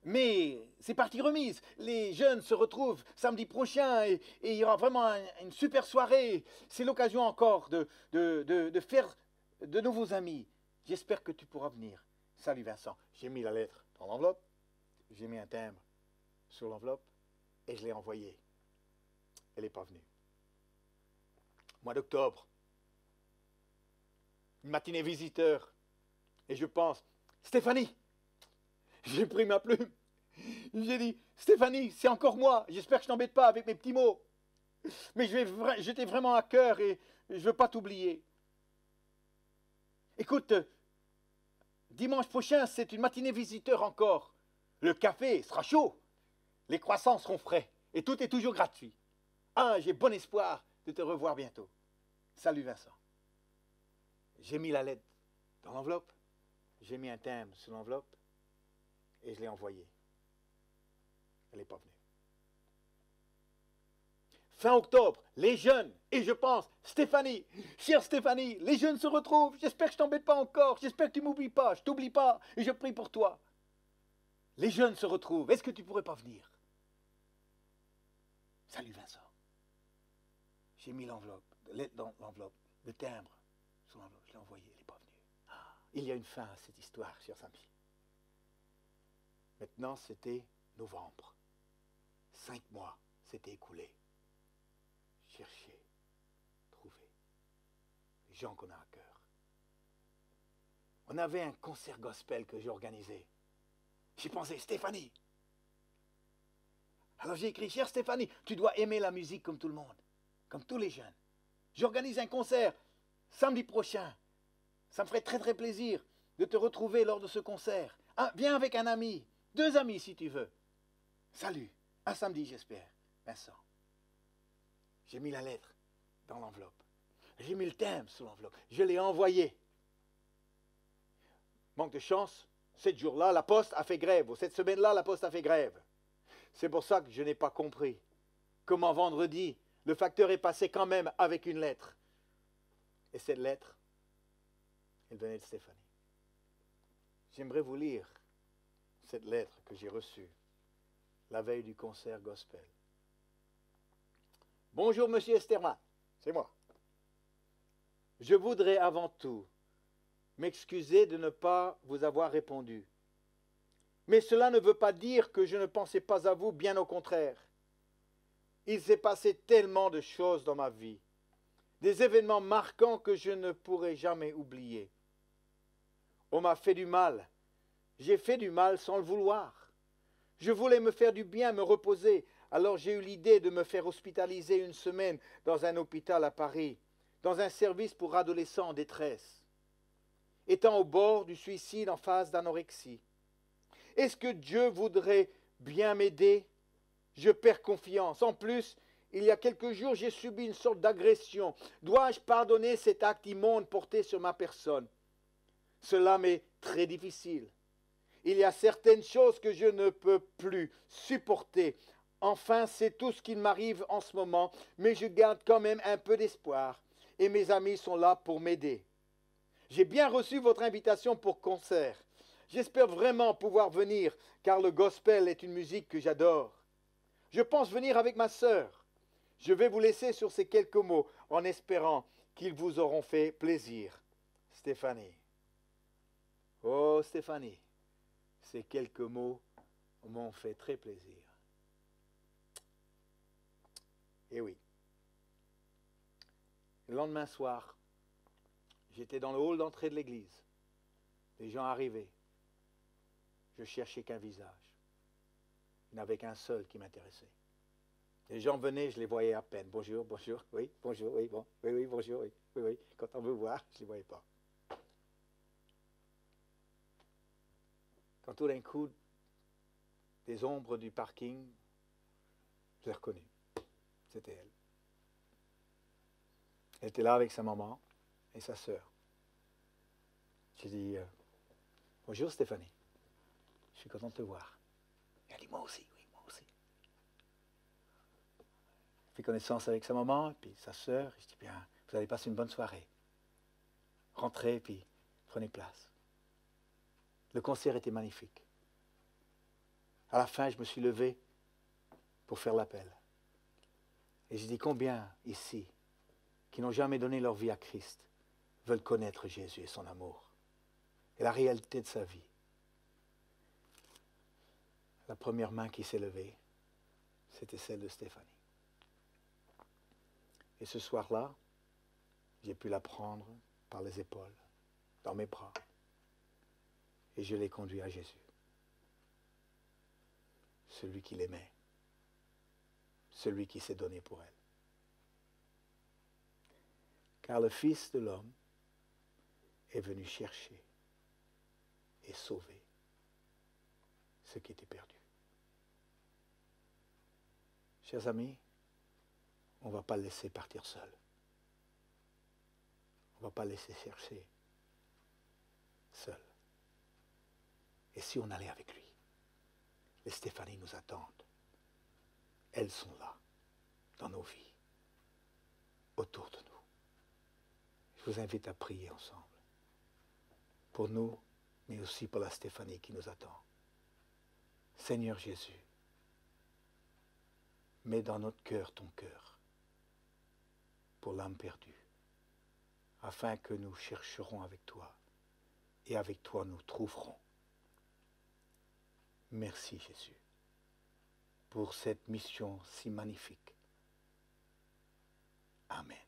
Mais c'est partie remise. Les jeunes se retrouvent samedi prochain et il y aura vraiment une super soirée. C'est l'occasion encore de faire de nouveaux amis. J'espère que tu pourras venir. Salut Vincent. J'ai mis la lettre dans l'enveloppe, j'ai mis un timbre sur l'enveloppe et je l'ai envoyée. Elle n'est pas venue. Mois d'octobre, une matinée visiteur. Et je pense, Stéphanie, j'ai pris ma plume. J'ai dit, Stéphanie, c'est encore moi. J'espère que je t'embête pas avec mes petits mots. Mais j'étais vraiment à cœur et je ne veux pas t'oublier. Écoute, dimanche prochain, c'est une matinée visiteur encore. Le café sera chaud. Les croissants seront frais. Et tout est toujours gratuit. Ah, j'ai bon espoir de te revoir bientôt. Salut Vincent. J'ai mis la lettre dans l'enveloppe. J'ai mis un timbre sur l'enveloppe. Et je l'ai envoyée. Elle n'est pas venue. Fin octobre, les jeunes, et je pense, Stéphanie, chère Stéphanie, les jeunes se retrouvent, j'espère que je ne t'embête pas encore, j'espère que tu ne m'oublies pas, je ne t'oublie pas, et je prie pour toi. Les jeunes se retrouvent, est-ce que tu ne pourrais pas venir? Salut Vincent. J'ai mis l'enveloppe, lettre dans l'enveloppe, le timbre sur l'enveloppe, je l'ai envoyé, elle n'est pas venue. Ah, il y a une fin à cette histoire, chers amis. Maintenant, c'était novembre. 5 mois s'étaient écoulés. Chercher, trouver les gens qu'on a à cœur. On avait un concert gospel que j'ai organisé. J'ai pensé, Stéphanie. Alors j'ai écrit, chère Stéphanie, tu dois aimer la musique comme tout le monde, comme tous les jeunes. J'organise un concert samedi prochain. Ça me ferait très très plaisir de te retrouver lors de ce concert. Ah, viens avec un ami, 2 amis si tu veux. Salut, à samedi j'espère, Vincent. J'ai mis la lettre dans l'enveloppe. J'ai mis le timbre sur l'enveloppe. Je l'ai envoyé. Manque de chance, 7 jours-là, la poste a fait grève. Cette semaine-là, la poste a fait grève. C'est pour ça que je n'ai pas compris comment vendredi, le facteur est passé quand même avec une lettre. Et cette lettre, elle venait de Stéphanie. J'aimerais vous lire cette lettre que j'ai reçue la veille du concert gospel. Bonjour Monsieur Esterman, c'est moi. Je voudrais avant tout m'excuser de ne pas vous avoir répondu. Mais cela ne veut pas dire que je ne pensais pas à vous, bien au contraire. Il s'est passé tellement de choses dans ma vie, des événements marquants que je ne pourrai jamais oublier. On m'a fait du mal, j'ai fait du mal sans le vouloir. Je voulais me faire du bien, me reposer, alors j'ai eu l'idée de me faire hospitaliser une semaine dans un hôpital à Paris, dans un service pour adolescents en détresse, étant au bord du suicide en phase d'anorexie. Est-ce que Dieu voudrait bien m'aider? Je perds confiance. En plus, il y a quelques jours, j'ai subi une sorte d'agression. Dois-je pardonner cet acte immonde porté sur ma personne? Cela m'est très difficile. Il y a certaines choses que je ne peux plus supporter. Enfin, c'est tout ce qui m'arrive en ce moment, mais je garde quand même un peu d'espoir. Et mes amis sont là pour m'aider. J'ai bien reçu votre invitation pour concert. J'espère vraiment pouvoir venir, car le gospel est une musique que j'adore. Je pense venir avec ma sœur. Je vais vous laisser sur ces quelques mots, en espérant qu'ils vous auront fait plaisir. Stéphanie. Oh Stéphanie, ces quelques mots m'ont fait très plaisir. Et oui. Le lendemain soir, j'étais dans le hall d'entrée de l'église. Les gens arrivaient. Je cherchais qu'un visage. Il n'y en avait qu'un seul qui m'intéressait. Les gens venaient, je les voyais à peine. Bonjour, bonjour, oui, bonjour, oui, bon, oui, oui, bonjour, oui, oui, oui. Quand on veut voir, je ne les voyais pas. quand tout d'un coup, des ombres du parking, je l'ai reconnue. C'était elle. Elle était là avec sa maman et sa sœur. J'ai dit, bonjour Stéphanie, je suis content de te voir. Elle a dit, moi aussi, oui, moi aussi. J'ai fait connaissance avec sa maman et puis sa sœur. Je dis, bien, vous allez passer une bonne soirée. Rentrez et puis prenez place. Le concert était magnifique. À la fin, je me suis levé pour faire l'appel. Et j'ai dit, combien ici, qui n'ont jamais donné leur vie à Christ, veulent connaître Jésus et son amour et la réalité de sa vie. La première main qui s'est levée, c'était celle de Stéphanie. Et ce soir-là, j'ai pu la prendre par les épaules, dans mes bras, et je l'ai conduite à Jésus, celui qui l'aimait, celui qui s'est donné pour elle. Car le Fils de l'homme est venu chercher et sauver ce qui était perdu. Chers amis, on ne va pas le laisser partir seul. On ne va pas le laisser chercher seul. Et si on allait avec lui, les Stéphanie nous attendent. Elles sont là, dans nos vies, autour de nous. Je vous invite à prier ensemble. Pour nous, mais aussi pour la Stéphanie qui nous attend. Seigneur Jésus, mets dans notre cœur ton cœur pour l'âme perdue, afin que nous chercherons avec toi, et avec toi nous trouverons. Merci Jésus, pour cette mission si magnifique. Amen.